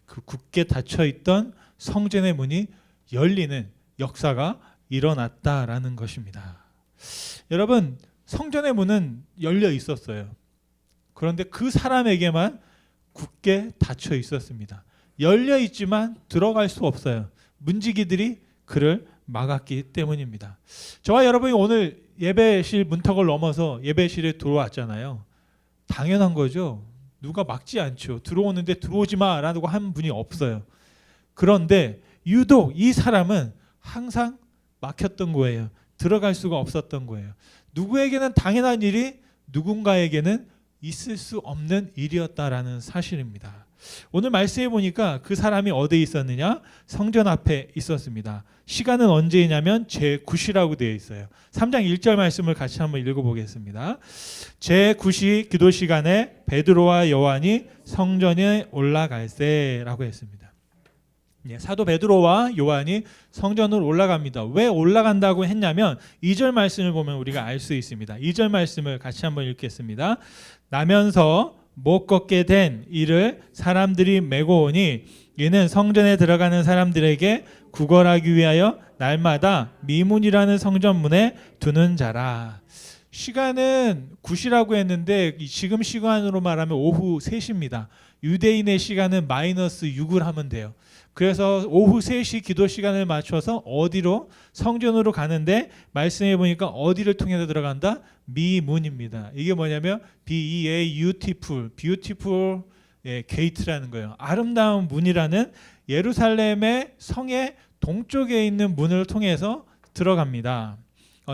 그 굳게 닫혀있던 성전의 문이 열리는 역사가 일어났다라는 것입니다. 여러분, 성전의 문은 열려 있었어요. 그런데 그 사람에게만 굳게 닫혀 있었습니다. 열려 있지만 들어갈 수 없어요. 문지기들이 그를 막았기 때문입니다. 저와 여러분이 오늘 예배실 문턱을 넘어서 예배실에 들어왔잖아요. 당연한 거죠. 누가 막지 않죠. 들어오는데 들어오지 마라고 한 분이 없어요. 그런데 유독 이 사람은 항상 막혔던 거예요. 들어갈 수가 없었던 거예요. 누구에게는 당연한 일이 누군가에게는 있을 수 없는 일이었다라는 사실입니다. 오늘 말씀해 보니까 그 사람이 어디에 있었느냐? 성전 앞에 있었습니다. 시간은 언제냐면 제9시라고 되어 있어요. 3장 1절 말씀을 같이 한번 읽어보겠습니다. 제9시 기도 시간에 베드로와 요한이 성전에 올라갈세라고 했습니다. 사도 베드로와 요한이 성전으로 올라갑니다. 왜 올라간다고 했냐면 2절 말씀을 보면 우리가 알 수 있습니다. 2절 말씀을 같이 한번 읽겠습니다. 나면서 못 걷게 된 이를 사람들이 메고 오니 이는 성전에 들어가는 사람들에게 구걸하기 위하여 날마다 미문이라는 성전문에 두는 자라. 시간은 9시라고 했는데 지금 시간으로 말하면 오후 3시입니다. 유대인의 시간은 마이너스 6을 하면 돼요. 그래서 오후 3시 기도 시간을 맞춰서 어디로? 성전으로 가는데 말씀해 보니까 어디를 통해서 들어간다? 미문입니다. 이게 뭐냐면 beautiful gate라는 거예요. 아름다운 문이라는 예루살렘의 성의 동쪽에 있는 문을 통해서 들어갑니다.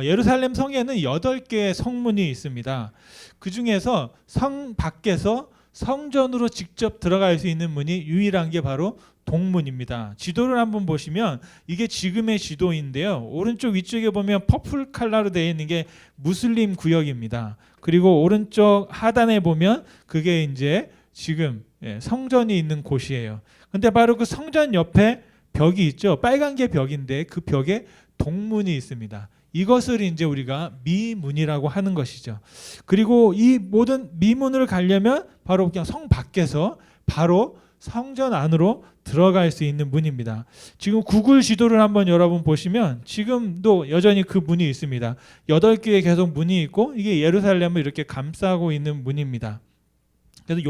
예루살렘 성에는 8개의 성문이 있습니다. 그 중에서 성 밖에서 성전으로 직접 들어갈 수 있는 문이 유일한 게 바로 동문입니다. 지도를 한번 보시면 이게 지금의 지도인데요. 오른쪽 위쪽에 보면 퍼플 컬러로 되어 있는 게 무슬림 구역입니다. 그리고 오른쪽 하단에 보면 그게 이제 지금 성전이 있는 곳이에요. 근데 바로 그 성전 옆에 벽이 있죠. 빨간 게 벽인데 그 벽에 동문이 있습니다. 이것을 이제 우리가 미문이라고 하는 것이죠. 그리고 이 모든 미문을 가려면 바로 그냥 성 밖에서 바로 성전 안으로 들어갈 수 있는 문입니다. 지금 구글 지도를 한번 여러분 보시면 지금도 여전히 그 문이 있습니다. 8개의 계속 문이 있고 이게 예루살렘을 이렇게 감싸고 있는 문입니다. 그래서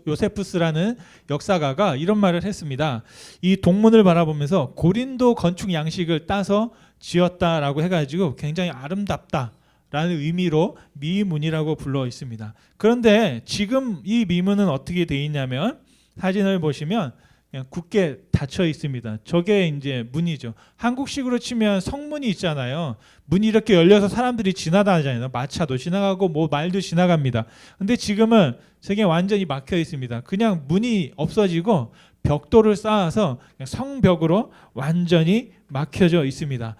요세푸스라는 역사가가 이런 말을 했습니다. 이 동문을 바라보면서 고린도 건축 양식을 따서 지었다라고 해가지고 굉장히 아름답다라는 의미로 미문이라고 불러 있습니다. 그런데 지금 이 미문은 어떻게 돼 있냐면 사진을 보시면 그냥 굳게 닫혀 있습니다. 저게 이제 문이죠. 한국식으로 치면 성문이 있잖아요. 문이 이렇게 열려서 사람들이 지나다니잖아요. 마차도 지나가고 뭐 말도 지나갑니다. 근데 지금은 저게 완전히 막혀 있습니다. 그냥 문이 없어지고 벽돌을 쌓아서 성벽으로 완전히 막혀져 있습니다.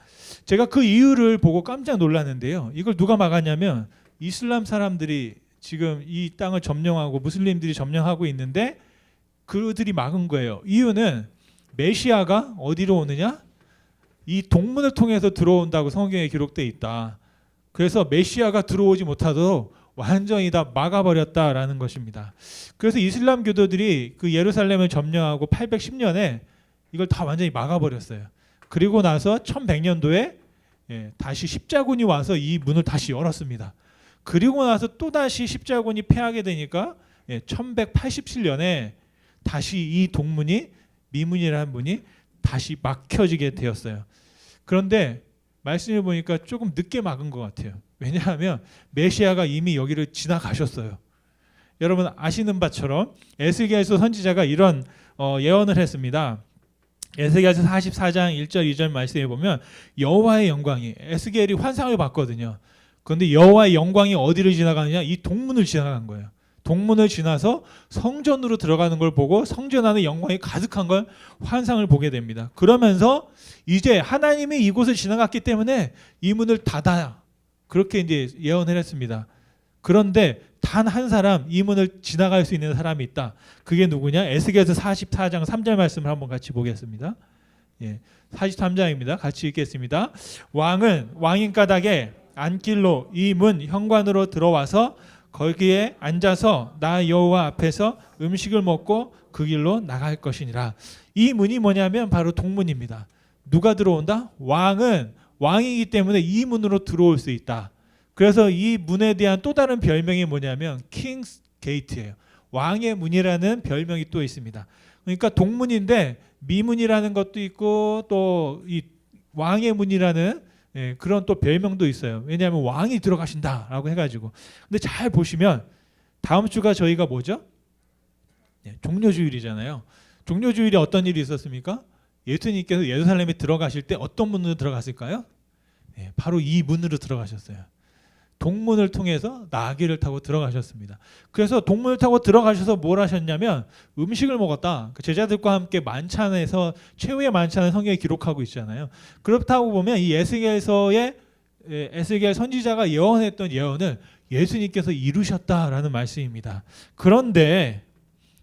제가 그 이유를 보고 깜짝 놀랐는데요. 이걸 누가 막았냐면 이슬람 사람들이 지금 이 땅을 점령하고 무슬림들이 점령하고 있는데 그들이 막은 거예요. 이유는 메시아가 어디로 오느냐? 이 동문을 통해서 들어온다고 성경에 기록되어 있다. 그래서 메시아가 들어오지 못하도록 완전히 다 막아버렸다라는 것입니다. 그래서 이슬람 교도들이 그 예루살렘을 점령하고 810년에 이걸 다 완전히 막아버렸어요. 그리고 나서 1100년도에 다시 십자군이 와서 이 문을 다시 열었습니다. 그리고 나서 또다시 십자군이 패하게 되니까 1187년에 다시 이 동문이 미문이라는 문이 다시 막혀지게 되었어요. 그런데 말씀을 보니까 조금 늦게 막은 것 같아요. 왜냐하면 메시아가 이미 여기를 지나가셨어요. 여러분 아시는 바처럼 에스겔서 선지자가 이런 예언을 했습니다. 에스겔서 44장 1절 2절 말씀에 보면 여호와의 영광이 에스겔이 환상을 봤거든요. 그런데 여호와의 영광이 어디를 지나가느냐? 이 동문을 지나간 거예요. 동문을 지나서 성전으로 들어가는 걸 보고 성전 안에 영광이 가득한 걸 환상을 보게 됩니다. 그러면서 이제 하나님이 이곳을 지나갔기 때문에 이 문을 닫아야 그렇게 이제 예언을 했습니다. 그런데 단 한 사람 이 문을 지나갈 수 있는 사람이 있다. 그게 누구냐? 에스겔서 44장 3절 말씀을 한번 같이 보겠습니다. 43장입니다. 같이 읽겠습니다. 왕은 왕인 가닥에 안길로 이 문 현관으로 들어와서 거기에 앉아서 나 여호와 앞에서 음식을 먹고 그 길로 나갈 것이니라. 이 문이 뭐냐면 바로 동문입니다. 누가 들어온다? 왕은 왕이기 때문에 이 문으로 들어올 수 있다. 그래서 이 문에 대한 또 다른 별명이 뭐냐면 킹스 게이트예요. 왕의 문이라는 별명이 또 있습니다. 그러니까 동문인데 미문이라는 것도 있고 또 이 왕의 문이라는 그런 또 별명도 있어요. 왜냐하면 왕이 들어가신다라고 해가지고. 근데 잘 보시면 다음 주가 저희가 뭐죠? 종려주일이잖아요. 종려주일에 어떤 일이 있었습니까? 예수님께서 예루살렘에 들어가실 때 어떤 문으로 들어갔을까요? 바로 이 문으로 들어가셨어요. 동문을 통해서 나귀를 타고 들어가셨습니다. 그래서 동문을 타고 들어가셔서 뭘 하셨냐면 음식을 먹었다. 그 제자들과 함께 만찬에서 최후의 만찬을 성경에 기록하고 있잖아요. 그렇다고 보면 이 에스겔서의 에스겔 선지자가 예언했던 예언을 예수님께서 이루셨다라는 말씀입니다. 그런데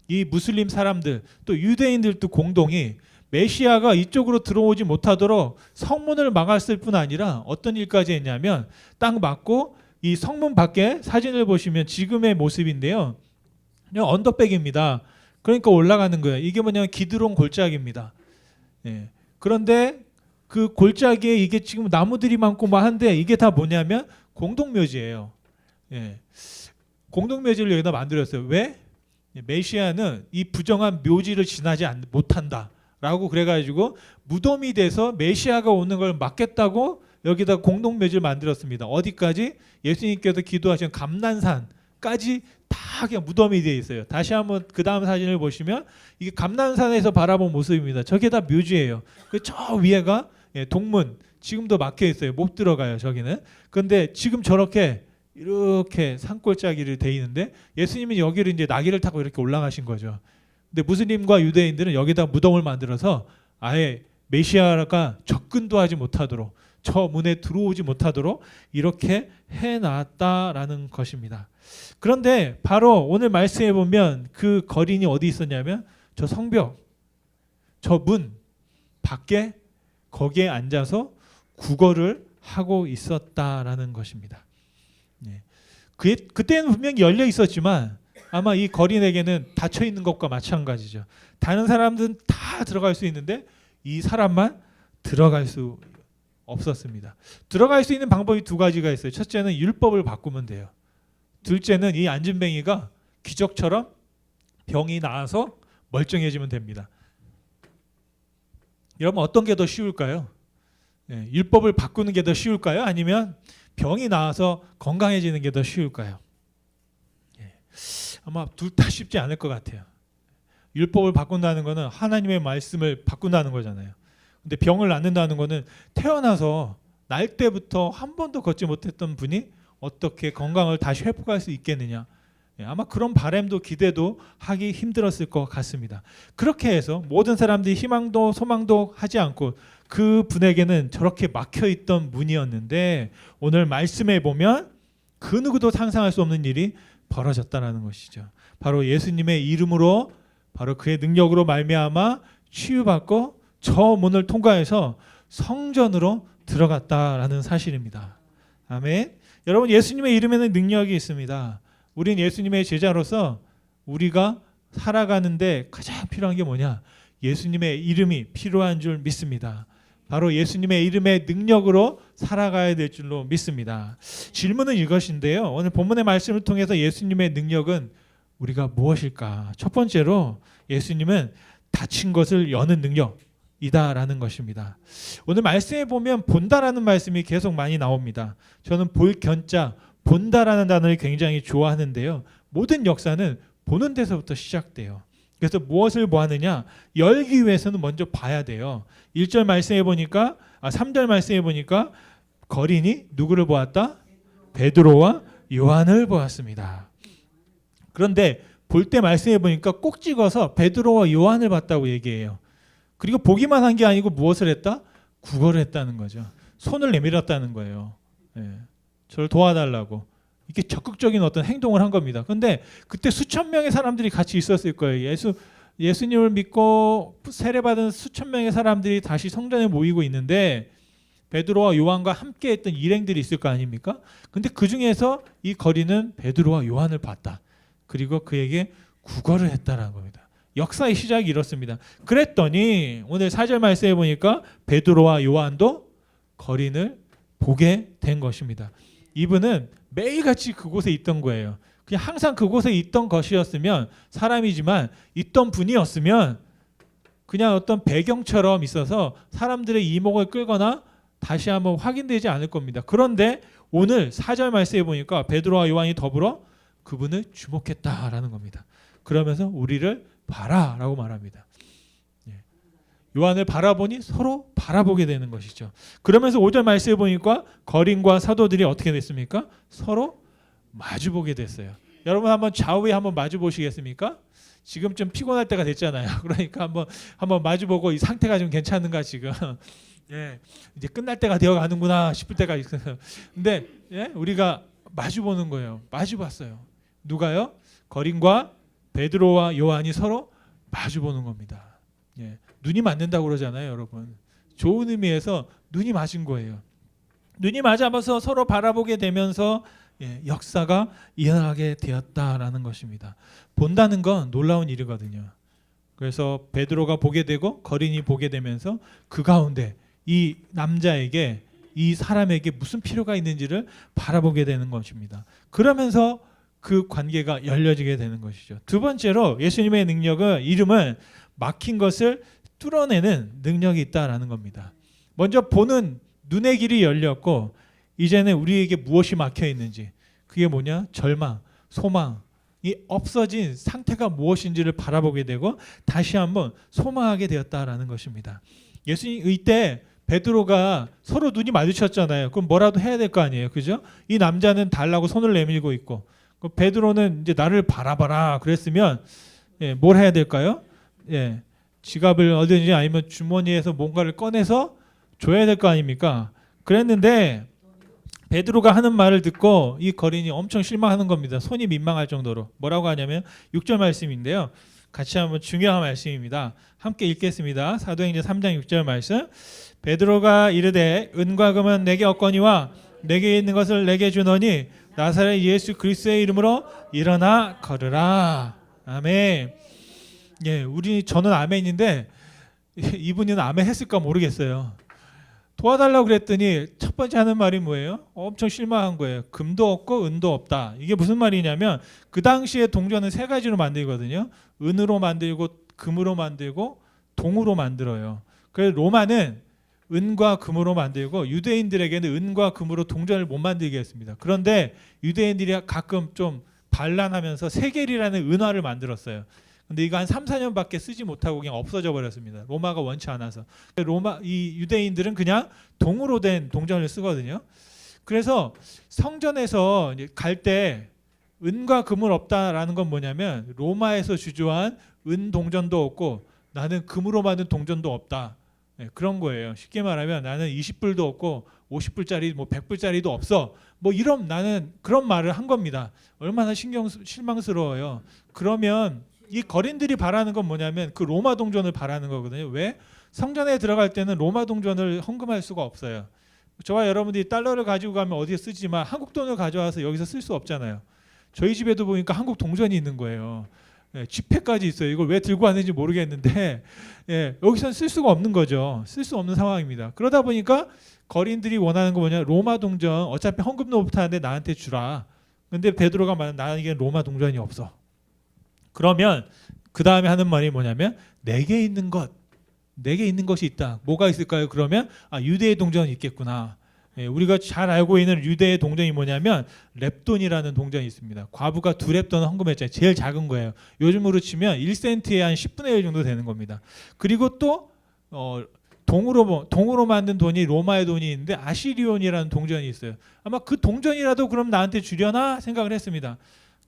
이 무슬림 사람들 또 유대인들도 공동이 메시아가 이쪽으로 들어오지 못하도록 성문을 막았을 뿐 아니라 어떤 일까지 했냐면 딱 막고 이 성문 밖에 사진을 보시면 지금의 모습인데요. 그냥 언더백입니다. 그러니까 올라가는 거예요. 이게 뭐냐면 기드론 골짜기입니다. 그런데 그 골짜기에 이게 지금 나무들이 많고 뭐 한데 이게 다 뭐냐면 공동묘지예요. 공동묘지를 여기다 만들었어요. 왜? 메시아는 이 부정한 묘지를 지나지 못한다. 라고 그래가지고 무덤이 돼서 메시아가 오는 걸 막겠다고 여기다 공동묘지를 만들었습니다. 어디까지? 예수님께서 기도하신 감난산까지 다 그냥 무덤이 되어 있어요. 다시 한번 그 다음 사진을 보시면 이게 감난산에서 바라본 모습입니다. 저게 다 묘지예요. 저 위에가 동문 지금도 막혀 있어요. 못 들어가요. 저기는. 그런데 지금 저렇게 이렇게 산골짜기를 돼 있는데 예수님은 여기를 이제 나귀를 타고 이렇게 올라가신 거죠. 근데 무슬림과 유대인들은 여기다 무덤을 만들어서 아예 메시아가 접근도 하지 못하도록 저 문에 들어오지 못하도록 이렇게 해놨다라는 것입니다. 그런데 바로 오늘 말씀해 보면 그 거린이 어디 있었냐면 저 성벽, 저 문 밖에 거기에 앉아서 구걸을 하고 있었다라는 것입니다. 그때는 분명히 열려 있었지만 아마 이 거린에게는 닫혀 있는 것과 마찬가지죠. 다른 사람들은 다 들어갈 수 있는데 이 사람만 들어갈 수 없었습니다. 들어갈 수 있는 방법이 두 가지가 있어요. 첫째는 율법을 바꾸면 돼요. 둘째는 이 안진뱅이가 기적처럼 병이 나아서 멀쩡해지면 됩니다. 여러분 어떤 게 더 쉬울까요? 율법을 바꾸는 게 더 쉬울까요? 아니면 병이 나아서 건강해지는 게 더 쉬울까요? 아마 둘 다 쉽지 않을 것 같아요. 율법을 바꾼다는 거는 하나님의 말씀을 바꾼다는 거잖아요. 근데 병을 낫는다는 거는 태어나서 날 때부터 한 번도 걷지 못했던 분이 어떻게 건강을 다시 회복할 수 있겠느냐. 아마 그런 바람도 기대도 하기 힘들었을 것 같습니다. 그렇게 해서 모든 사람들이 희망도 소망도 하지 않고 그 분에게는 저렇게 막혀있던 문이었는데 오늘 말씀에 보면 그 누구도 상상할 수 없는 일이 벌어졌다는 것이죠. 바로 예수님의 이름으로 바로 그의 능력으로 말미암아 치유받고 저 문을 통과해서 성전으로 들어갔다라는 사실입니다. 아멘. 여러분 예수님의 이름에는 능력이 있습니다. 우린 예수님의 제자로서 우리가 살아가는데 가장 필요한 게 뭐냐? 예수님의 이름이 필요한 줄 믿습니다. 바로 예수님의 이름의 능력으로 살아가야 될 줄로 믿습니다. 질문은 이것인데요. 오늘 본문의 말씀을 통해서 예수님의 능력은 우리가 무엇일까? 첫 번째로 예수님은 닫힌 것을 여는 능력이다라는 것입니다. 오늘 말씀에 보면 본다라는 말씀이 계속 많이 나옵니다. 저는 볼 견자 본다라는 단어를 굉장히 좋아하는데요. 모든 역사는 보는 데서부터 시작돼요. 그래서 무엇을 보았느냐? 열기 위해서는 먼저 봐야 돼요. 1절 말씀해 보니까 3절 말씀해 보니까 거린이 누구를 보았다? 베드로와 요한을 보았습니다. 그런데 볼 때 말씀해 보니까 꼭 찍어서 베드로와 요한을 봤다고 얘기해요. 그리고 보기만 한 게 아니고 무엇을 했다? 구걸을 했다는 거죠. 손을 내밀었다는 거예요. 저를 도와달라고. 이렇게 적극적인 어떤 행동을 한 겁니다. 그런데 그때 수천 명의 사람들이 같이 있었을 거예요. 예수님을 믿고 세례받은 수천 명의 사람들이 다시 성전에 모이고 있는데 베드로와 요한과 함께 했던 일행들이 있을 거 아닙니까? 근데 그 중에서 이 거리는 베드로와 요한을 봤다. 그리고 그에게 구걸을 했다라는 겁니다. 역사의 시작이 이렇습니다. 그랬더니 오늘 4절 말씀해 보니까 베드로와 요한도 거린을 보게 된 것입니다. 이분은 매일같이 그곳에 있던 거예요. 그냥 항상 그곳에 있던 것이었으면 사람이지만 있던 분이었으면 그냥 어떤 배경처럼 있어서 사람들의 이목을 끌거나 다시 한번 확인되지 않을 겁니다. 그런데 오늘 4절 말씀해 보니까 베드로와 요한이 더불어 그분을 주목했다라는 겁니다. 그러면서 우리를 봐라라고 말합니다. 요한을 바라보니 서로 바라보게 되는 것이죠. 그러면서 5절 말씀해 보니까 거린과 사도들이 어떻게 됐습니까? 서로 마주보게 됐어요. 여러분 한번 좌우에 한번 마주 보시겠습니까? 지금 좀 피곤할 때가 됐잖아요. 그러니까 한번 마주보고 이 상태가 좀 괜찮은가 지금. 이제 끝날 때가 되어 가는구나 싶을 때가 있어요. 근데 우리가 마주보는 거예요. 마주봤어요. 누가요? 거린과 베드로와 요한이 서로 마주보는 겁니다. 눈이 맞는다고 그러잖아요, 여러분. 좋은 의미에서 눈이 맞은 거예요. 눈이 맞아서 서로 바라보게 되면서 역사가 일어나게 되었다라는 것입니다. 본다는 건 놀라운 일이거든요. 그래서 베드로가 보게 되고 거린이 보게 되면서 그 가운데 이 남자에게 이 사람에게 무슨 필요가 있는지를 바라보게 되는 것입니다. 그러면서 그 관계가 열려지게 되는 것이죠. 두 번째로 예수님의 능력은 이름은 막힌 것을 뚫어내는 능력이 있다라는 겁니다. 먼저 보는 눈의 길이 열렸고 이제는 우리에게 무엇이 막혀 있는지 그게 뭐냐? 절망, 소망이 없어진 상태가 무엇인지를 바라보게 되고 다시 한번 소망하게 되었다라는 것입니다. 예수님 이때 베드로가 서로 눈이 마주쳤잖아요. 그럼 뭐라도 해야 될 거 아니에요, 그죠? 이 남자는 달라고 손을 내밀고 있고 베드로는 이제 나를 바라봐라 그랬으면 뭘 해야 될까요? 지갑을 얻든지 아니면 주머니에서 뭔가를 꺼내서 줘야 될 거 아닙니까? 그랬는데 베드로가 하는 말을 듣고 이 거린이 엄청 실망하는 겁니다. 손이 민망할 정도로. 뭐라고 하냐면 6절 말씀인데요. 같이 한번 중요한 말씀입니다. 함께 읽겠습니다. 사도행전 3장 6절 말씀. 베드로가 이르되 은과 금은 내게 없거니와 내게 있는 것을 내게 주노니 나사렛 예수 그리스도의 이름으로 일어나 걸으라. 아멘. 저는 아멘인데 이분은 아멘 했을까 모르겠어요. 도와달라고 그랬더니 첫 번째 하는 말이 뭐예요? 엄청 실망한 거예요. 금도 없고 은도 없다. 이게 무슨 말이냐면 그 당시에 동전은 세 가지로 만들거든요. 은으로 만들고 금으로 만들고 동으로 만들어요. 그래서 로마는 은과 금으로 만들고 유대인들에게는 은과 금으로 동전을 못 만들게 했습니다. 그런데 유대인들이 가끔 좀 반란하면서 세겔이라는 은화를 만들었어요. 근데 이거 한 3, 4년밖에 쓰지 못하고 그냥 없어져 버렸습니다. 로마가 원치 않아서. 이 유대인들은 그냥 동으로 된 동전을 쓰거든요. 그래서 성전에서 갈 때 은과 금은 없다라는 건 뭐냐면 로마에서 주조한 은 동전도 없고 나는 금으로 만든 동전도 없다. 그런 거예요. 쉽게 말하면 나는 20불도 없고 50불짜리 100불짜리도 없어. 이런 나는 그런 말을 한 겁니다. 얼마나 실망스러워요. 그러면 이 거린들이 바라는 건 뭐냐면 그 로마 동전을 바라는 거거든요. 왜? 성전에 들어갈 때는 로마 동전을 헌금할 수가 없어요. 저와 여러분들이 달러를 가지고 가면 어디에 쓰지만 한국 돈을 가져와서 여기서 쓸 수 없잖아요. 저희 집에도 보니까 한국 동전이 있는 거예요. 지폐까지 있어요. 이걸 왜 들고 왔는지 모르겠는데 여기서는 쓸 수가 없는 거죠. 쓸 수 없는 상황입니다. 그러다 보니까 거린들이 원하는 거 뭐냐? 로마 동전 어차피 헌금도 못하는데 나한테 주라. 근데 베드로가 말하는 나에게 로마 동전이 없어. 그러면 그 다음에 하는 말이 뭐냐면 내게 있는 것이 있다. 뭐가 있을까요? 그러면 유대의 동전이 있겠구나. 우리가 잘 알고 있는 유대의 동전이 뭐냐면 렙돈이라는 동전이 있습니다. 과부가 2렙돈을 헌금했잖아요. 제일 작은 거예요. 요즘으로 치면 1센트에 한 10분의 1 정도 되는 겁니다. 그리고 또 동으로 만든 돈이 로마의 돈이 있는데 아시리온이라는 동전이 있어요. 아마 그 동전이라도 그럼 나한테 주려나 생각을 했습니다.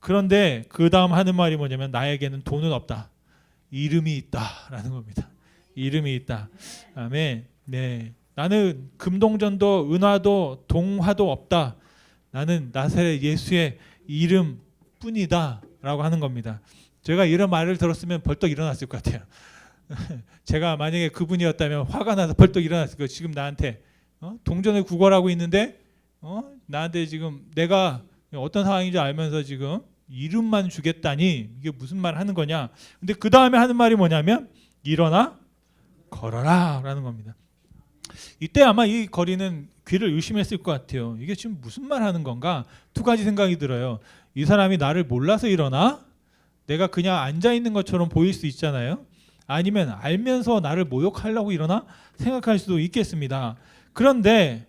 그런데 그 다음 하는 말이 뭐냐면 나에게는 돈은 없다. 이름이 있다라는 겁니다. 이름이 있다. 아멘. 네. 나는 금동전도 은화도 동화도 없다. 나는 나사렛 예수의 이름뿐이다라고 하는 겁니다. 제가 이런 말을 들었으면 벌떡 일어났을 것 같아요. 제가 만약에 그분이었다면 화가 나서 벌떡 일어났을 거예요. 지금 나한테 동전을 구걸하고 있는데 나한테 지금 내가 어떤 상황인지 알면서 지금 이름만 주겠다니 이게 무슨 말 하는 거냐. 근데 그 다음에 하는 말이 뭐냐면 일어나 걸어라 라는 겁니다. 이때 아마 이 거리는 귀를 의심했을 것 같아요. 이게 지금 무슨 말 하는 건가? 2가지 생각이 들어요. 이 사람이 나를 몰라서 일어나? 내가 그냥 앉아있는 것처럼 보일 수 있잖아요. 아니면 알면서 나를 모욕하려고 일어나? 생각할 수도 있겠습니다. 그런데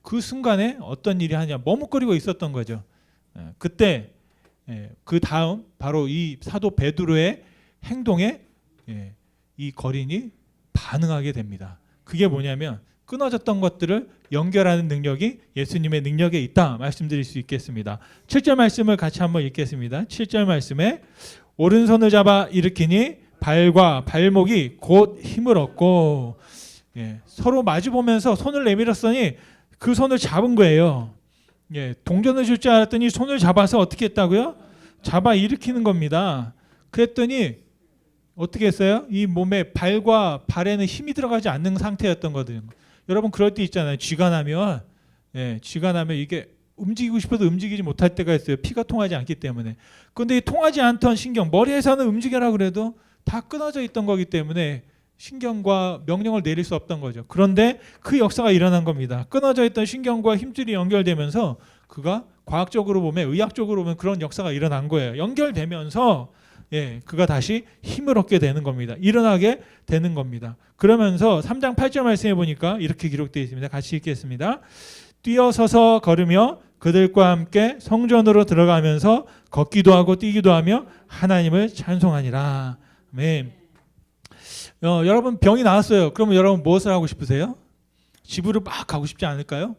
그 순간에 어떤 일이 하냐 머뭇거리고 있었던 거죠. 그때 그 다음 바로 이 사도 베드로의 행동에 이 거린이 반응하게 됩니다. 그게 뭐냐면 끊어졌던 것들을 연결하는 능력이 예수님의 능력에 있다 말씀드릴 수 있겠습니다. 7절 말씀을 같이 한번 읽겠습니다. 7절 말씀에 오른손을 잡아 일으키니 발과 발목이 곧 힘을 얻고 서로 마주 보면서 손을 내밀었으니 그 손을 잡은 거예요. 동전을 줄 줄 알았더니 손을 잡아서 어떻게 했다고요? 잡아 일으키는 겁니다. 그랬더니 어떻게 했어요? 이 몸에 발과 발에는 힘이 들어가지 않는 상태였던 거거든요. 여러분 그럴 때 있잖아요. 쥐가 나면 이게 움직이고 싶어도 움직이지 못할 때가 있어요. 피가 통하지 않기 때문에. 그런데 이 통하지 않던 신경, 머리에서는 움직여라 그래도 다 끊어져 있던 거기 때문에 신경과 명령을 내릴 수 없던 거죠. 그런데 그 역사가 일어난 겁니다. 끊어져 있던 신경과 힘줄이 연결되면서 그가 과학적으로 보면 의학적으로 보면 그런 역사가 일어난 거예요. 연결되면서 그가 다시 힘을 얻게 되는 겁니다. 일어나게 되는 겁니다. 그러면서 3장 8절 말씀해 보니까 이렇게 기록되어 있습니다. 같이 읽겠습니다. 뛰어서서 걸으며 그들과 함께 성전으로 들어가면서 걷기도 하고 뛰기도 하며 하나님을 찬송하니라. 아멘. 여러분 병이 나왔어요. 그러면 여러분 무엇을 하고 싶으세요? 집으로 막 가고 싶지 않을까요?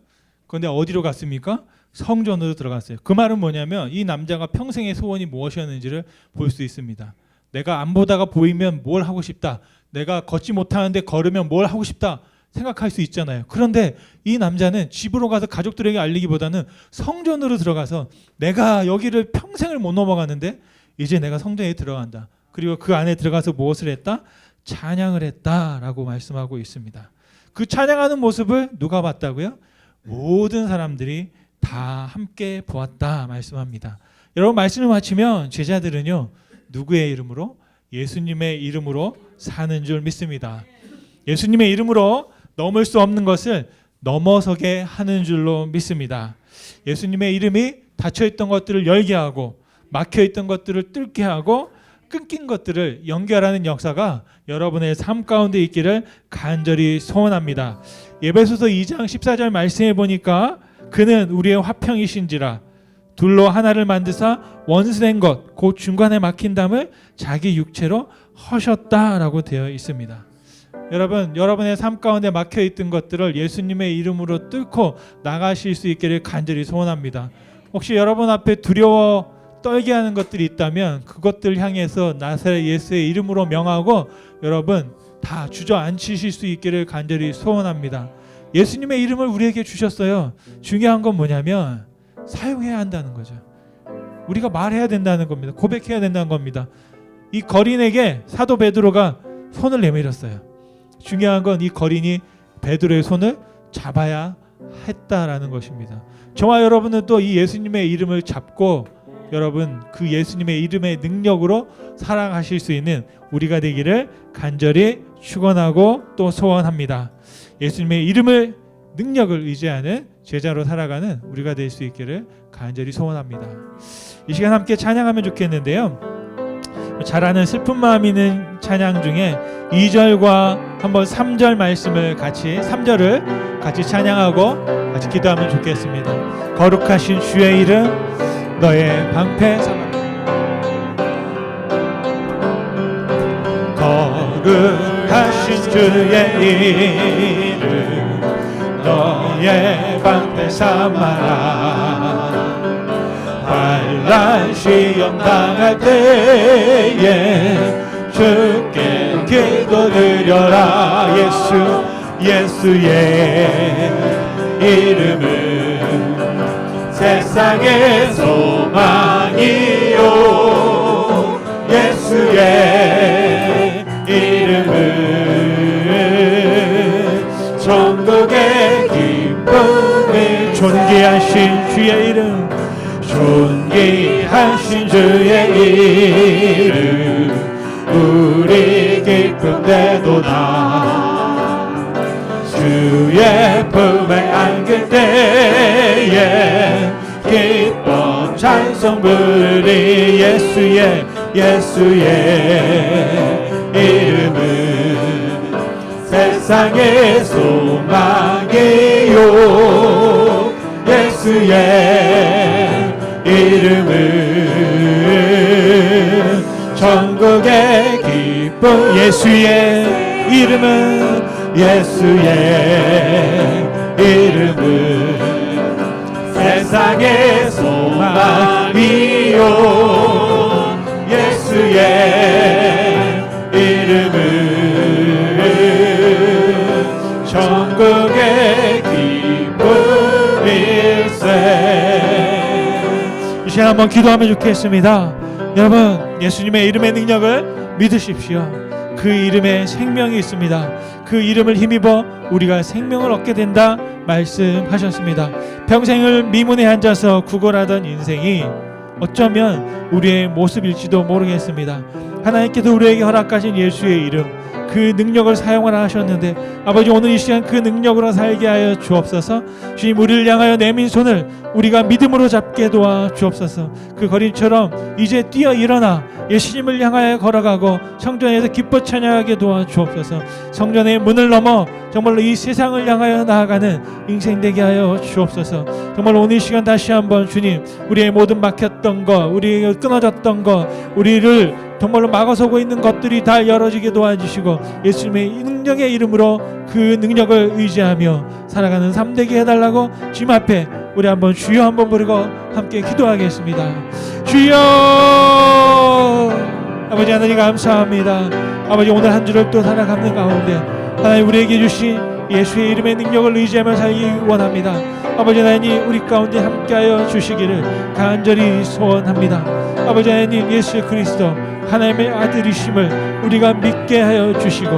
그런데 어디로 갔습니까? 성전으로 들어갔어요. 그 말은 뭐냐면 이 남자가 평생의 소원이 무엇이었는지를 볼 수 있습니다. 내가 안 보다가 보이면 뭘 하고 싶다. 내가 걷지 못하는데 걸으면 뭘 하고 싶다. 생각할 수 있잖아요. 그런데 이 남자는 집으로 가서 가족들에게 알리기보다는 성전으로 들어가서 내가 여기를 평생을 못 넘어가는데 이제 내가 성전에 들어간다. 그리고 그 안에 들어가서 무엇을 했다? 찬양을 했다라고 말씀하고 있습니다. 그 찬양하는 모습을 누가 봤다고요? 모든 사람들이 다 함께 보았다 말씀합니다. 여러분 말씀을 마치면 제자들은요 누구의 이름으로? 예수님의 이름으로 사는 줄 믿습니다. 예수님의 이름으로 넘을 수 없는 것을 넘어서게 하는 줄로 믿습니다. 예수님의 이름이 닫혀있던 것들을 열게 하고 막혀있던 것들을 뚫게 하고 끊긴 것들을 연결하는 역사가 여러분의 삶 가운데 있기를 간절히 소원합니다. 에베소서 2장 14절 말씀해 보니까 그는 우리의 화평이신지라 둘로 하나를 만드사 원수된 것 곧 중간에 막힌 담을 자기 육체로 허셨다라고 되어 있습니다. 여러분 여러분의 삶 가운데 막혀있던 것들을 예수님의 이름으로 뚫고 나가실 수 있기를 간절히 소원합니다. 혹시 여러분 앞에 두려워 떨게 하는 것들이 있다면 그것들 향해서 나사렛 예수의 이름으로 명하고 여러분 다 주저앉히실 수 있기를 간절히 소원합니다. 예수님의 이름을 우리에게 주셨어요. 중요한 건 뭐냐면 사용해야 한다는 거죠. 우리가 말해야 된다는 겁니다. 고백해야 된다는 겁니다. 이 거린에게 사도 베드로가 손을 내밀었어요. 중요한 건 이 거린이 베드로의 손을 잡아야 했다라는 것입니다. 저와 여러분은 또 이 예수님의 이름을 잡고 여러분 그 예수님의 이름의 능력으로 살아가실 수 있는 우리가 되기를 간절히 축원하고 또 소원합니다. 예수님의 이름을 능력을 의지하는 제자로 살아가는 우리가 될 수 있기를 간절히 소원합니다. 이 시간 함께 찬양하면 좋겠는데요. 잘 아는 슬픈 마음 있는 찬양 중에 2절과 한번 3절 말씀을 같이 3절을 같이 찬양하고 같이 기도하면 좋겠습니다. 거룩하신 주의 이름 너의 방패 삼아 거룩하신 주의 이름 너의 방패 삼아라. 환난 시험 당할 때에 주께 기도드려라. 예수의 이름은 세상의 소망이요. 예수의 이름은 천국의 기쁨이. 존귀하신 주의 이름 존귀하신 주의 이름 우리 기쁨되도다. 주의 품에 안길 때에 기뻐 찬송 부르리. 예수의 이름은 세상의 소망이요. 예수의 이름은 천국의 기쁨. 예수의 이름은 세상의 소망이요. 예수의 이름은 천국의 기쁨일세. 이 시간 한번 기도하면 좋겠습니다. 여러분, 예수님의 이름의 능력을 믿으십시오. 그 이름에 생명이 있습니다. 그 이름을 힘입어 우리가 생명을 얻게 된다 말씀하셨습니다. 평생을 미문에 앉아서 구걸하던 인생이 어쩌면 우리의 모습일지도 모르겠습니다. 하나님께서 우리에게 허락하신 예수의 이름, 그 능력을 사용하라 하셨는데, 아버지 오늘 이 시간 그 능력으로 살게 하여 주옵소서. 주님, 우리를 향하여 내민 손을 우리가 믿음으로 잡게 도와 주옵소서. 그 거린처럼 이제 뛰어 일어나 예수님을 향하여 걸어가고 성전에서 기뻐 찬양하게 도와 주옵소서. 성전의 문을 넘어 정말로 이 세상을 향하여 나아가는 인생 되게 하여 주옵소서. 정말 오늘 이 시간 다시 한번 주님, 우리의 모든 막혔던 것, 우리의 끊어졌던 것, 우리를 정말로 막아서고 있는 것들이 다 열어지게 도와주시고 예수님의 능력의 이름으로 그 능력을 의지하며 살아가는 삶 되게 해달라고 주님 앞에 우리 한번 주여 한번 부르고 함께 기도하겠습니다. 주여! 아버지 하나님 감사합니다. 아버지 오늘 한 주를 또 살아가는 가운데 하나님 우리에게 주신 예수의 이름의 능력을 의지하며 살기 원합니다. 아버지 하나님 우리 가운데 함께하여 주시기를 간절히 소원합니다. 아버지 하나님 예수 그리스도 하나님의 아들이심을 우리가 믿게 하여 주시고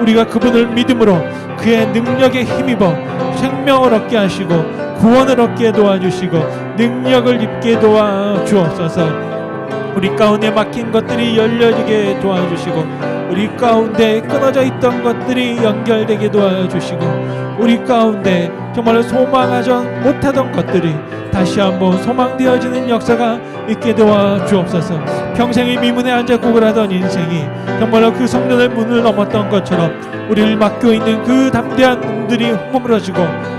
우리가 그분을 믿음으로 그의 능력에 힘입어 생명을 얻게 하시고 구원을 얻게 도와주시고 능력을 입게 도와주옵소서. 우리 가운데 막힌 것들이 열려지게 도와주시고 우리 가운데 끊어져 있던 것들이 연결되게 도와주시고 우리 가운데 정말로 소망하지 못하던 것들이 다시 한번 소망되어지는 역사가 있게 도와주옵소서. 평생의 미문에 앉아 구걸하던 인생이 정말로 그 성전의 문을 넘었던 것처럼 우리를 맡겨 있는 그 담대한 놈들이 허물어지고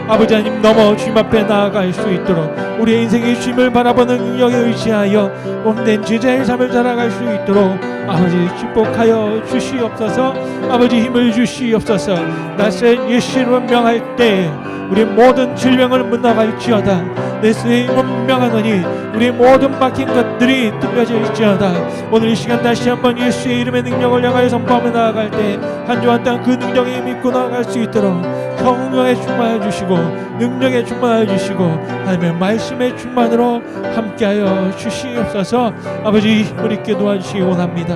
아버지 하나님 넘어 주님 앞에 나아갈 수 있도록 우리의 인생의 주님을 바라보는 능력에 의지하여 몸된 제자의 삶을 살아갈 수 있도록 아버지 축복하여 주시옵소서. 아버지 힘을 주시옵소서. 낯선 예수를 명할 때 우리 모든 질병을 문나갈지어다. 예수의 이름을 명하노니 우리의 모든 막힌 것들이 뚫려져 있지어다. 오늘 이 시간 다시 한번 예수의 이름의 능력을 향하여 선포하며 나아갈 때 한 주 한 땅 그 능력에 믿고 나아갈 수 있도록 성령에 충만해 주시고 능력에 충만해 주시고 하나님의 말씀의 충만으로 함께하여 주시옵소서. 아버지 힘을 있게 도와주시기 원합니다.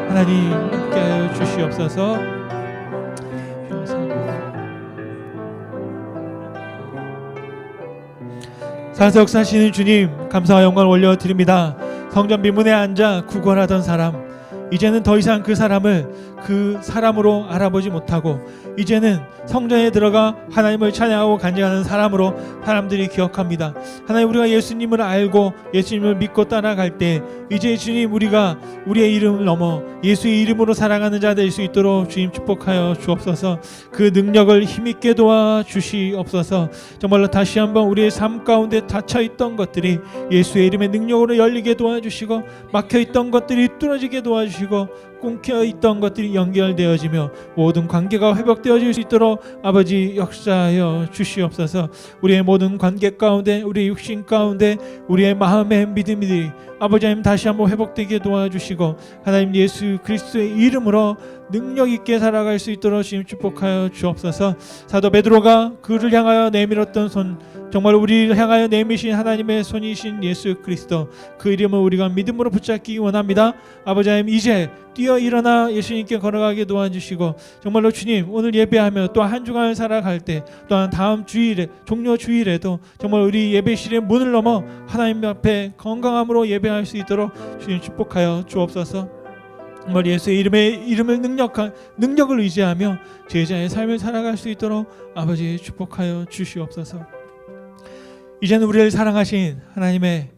하나님 함께하여 주시옵소서. 사석 사시는 주님 감사와 영광을 올려드립니다. 성전 미문에 앉아 구걸하던 사람 이제는 더 이상 그 사람을 그 사람으로 알아보지 못하고 이제는 성전에 들어가 하나님을 찬양하고 간증하는 사람으로 사람들이 기억합니다. 하나님, 우리가 예수님을 알고 예수님을 믿고 따라갈 때 이제 주님, 우리가 우리의 이름을 넘어 예수의 이름으로 살아가는 자 될 수 있도록 주님 축복하여 주옵소서. 그 능력을 힘있게 도와 주시옵소서. 정말로 다시 한번 우리의 삶 가운데 닫혀있던 것들이 예수의 이름의 능력으로 열리게 도와주시고, 막혀있던 것들이 뚫어지게 도와주시고, 끊겨있던 것들이 연결되어지며 모든 관계가 회복되어질 수 있도록 아버지 역사하여 주시옵소서. 우리의 모든 관계 가운데, 우리의 육신 가운데, 우리의 마음의 믿음이 아버지 하나님 다시 한번 회복되게 도와주시고, 하나님 예수 그리스도의 이름으로 능력 있게 살아갈 수 있도록 주님 축복하여 주옵소서. 사도 베드로가 그를 향하여 내밀었던 손, 정말 우리를 향하여 내미신 하나님의 손이신 예수 그리스도, 그 이름을 우리가 믿음으로 붙잡기 원합니다. 아버지 하나님, 이제 뛰어 일어나 예수님께 걸어가게 도와주시고, 정말로 주님, 오늘 예배하며 또 한 주간을 살아갈 때, 또한 다음 주일에 종료 주일에도 정말 우리 예배실의 문을 넘어 하나님 앞에 건강함으로 예배할 수 있도록 주님 축복하여 주옵소서. 정말 예수의 이름을 능력을 의지하며 제자의 삶을 살아갈 수 있도록 아버지 축복하여 주시옵소서. 이제는 우리를 사랑하신 하나님의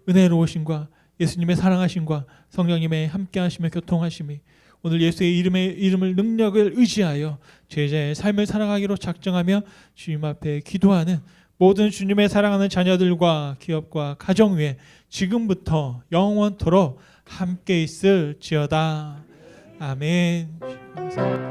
은혜로우심과 예수님의 사랑하심과 성령님의 함께하심에 교통하심이 오늘 예수의 이름을 능력을 의지하여 제자의 삶을 살아가기로 작정하며 주님 앞에 기도하는 모든 주님의 사랑하는 자녀들과 기업과 가정 위에 지금부터 영원토록 함께 있을지어다. 아멘. 감사합니다.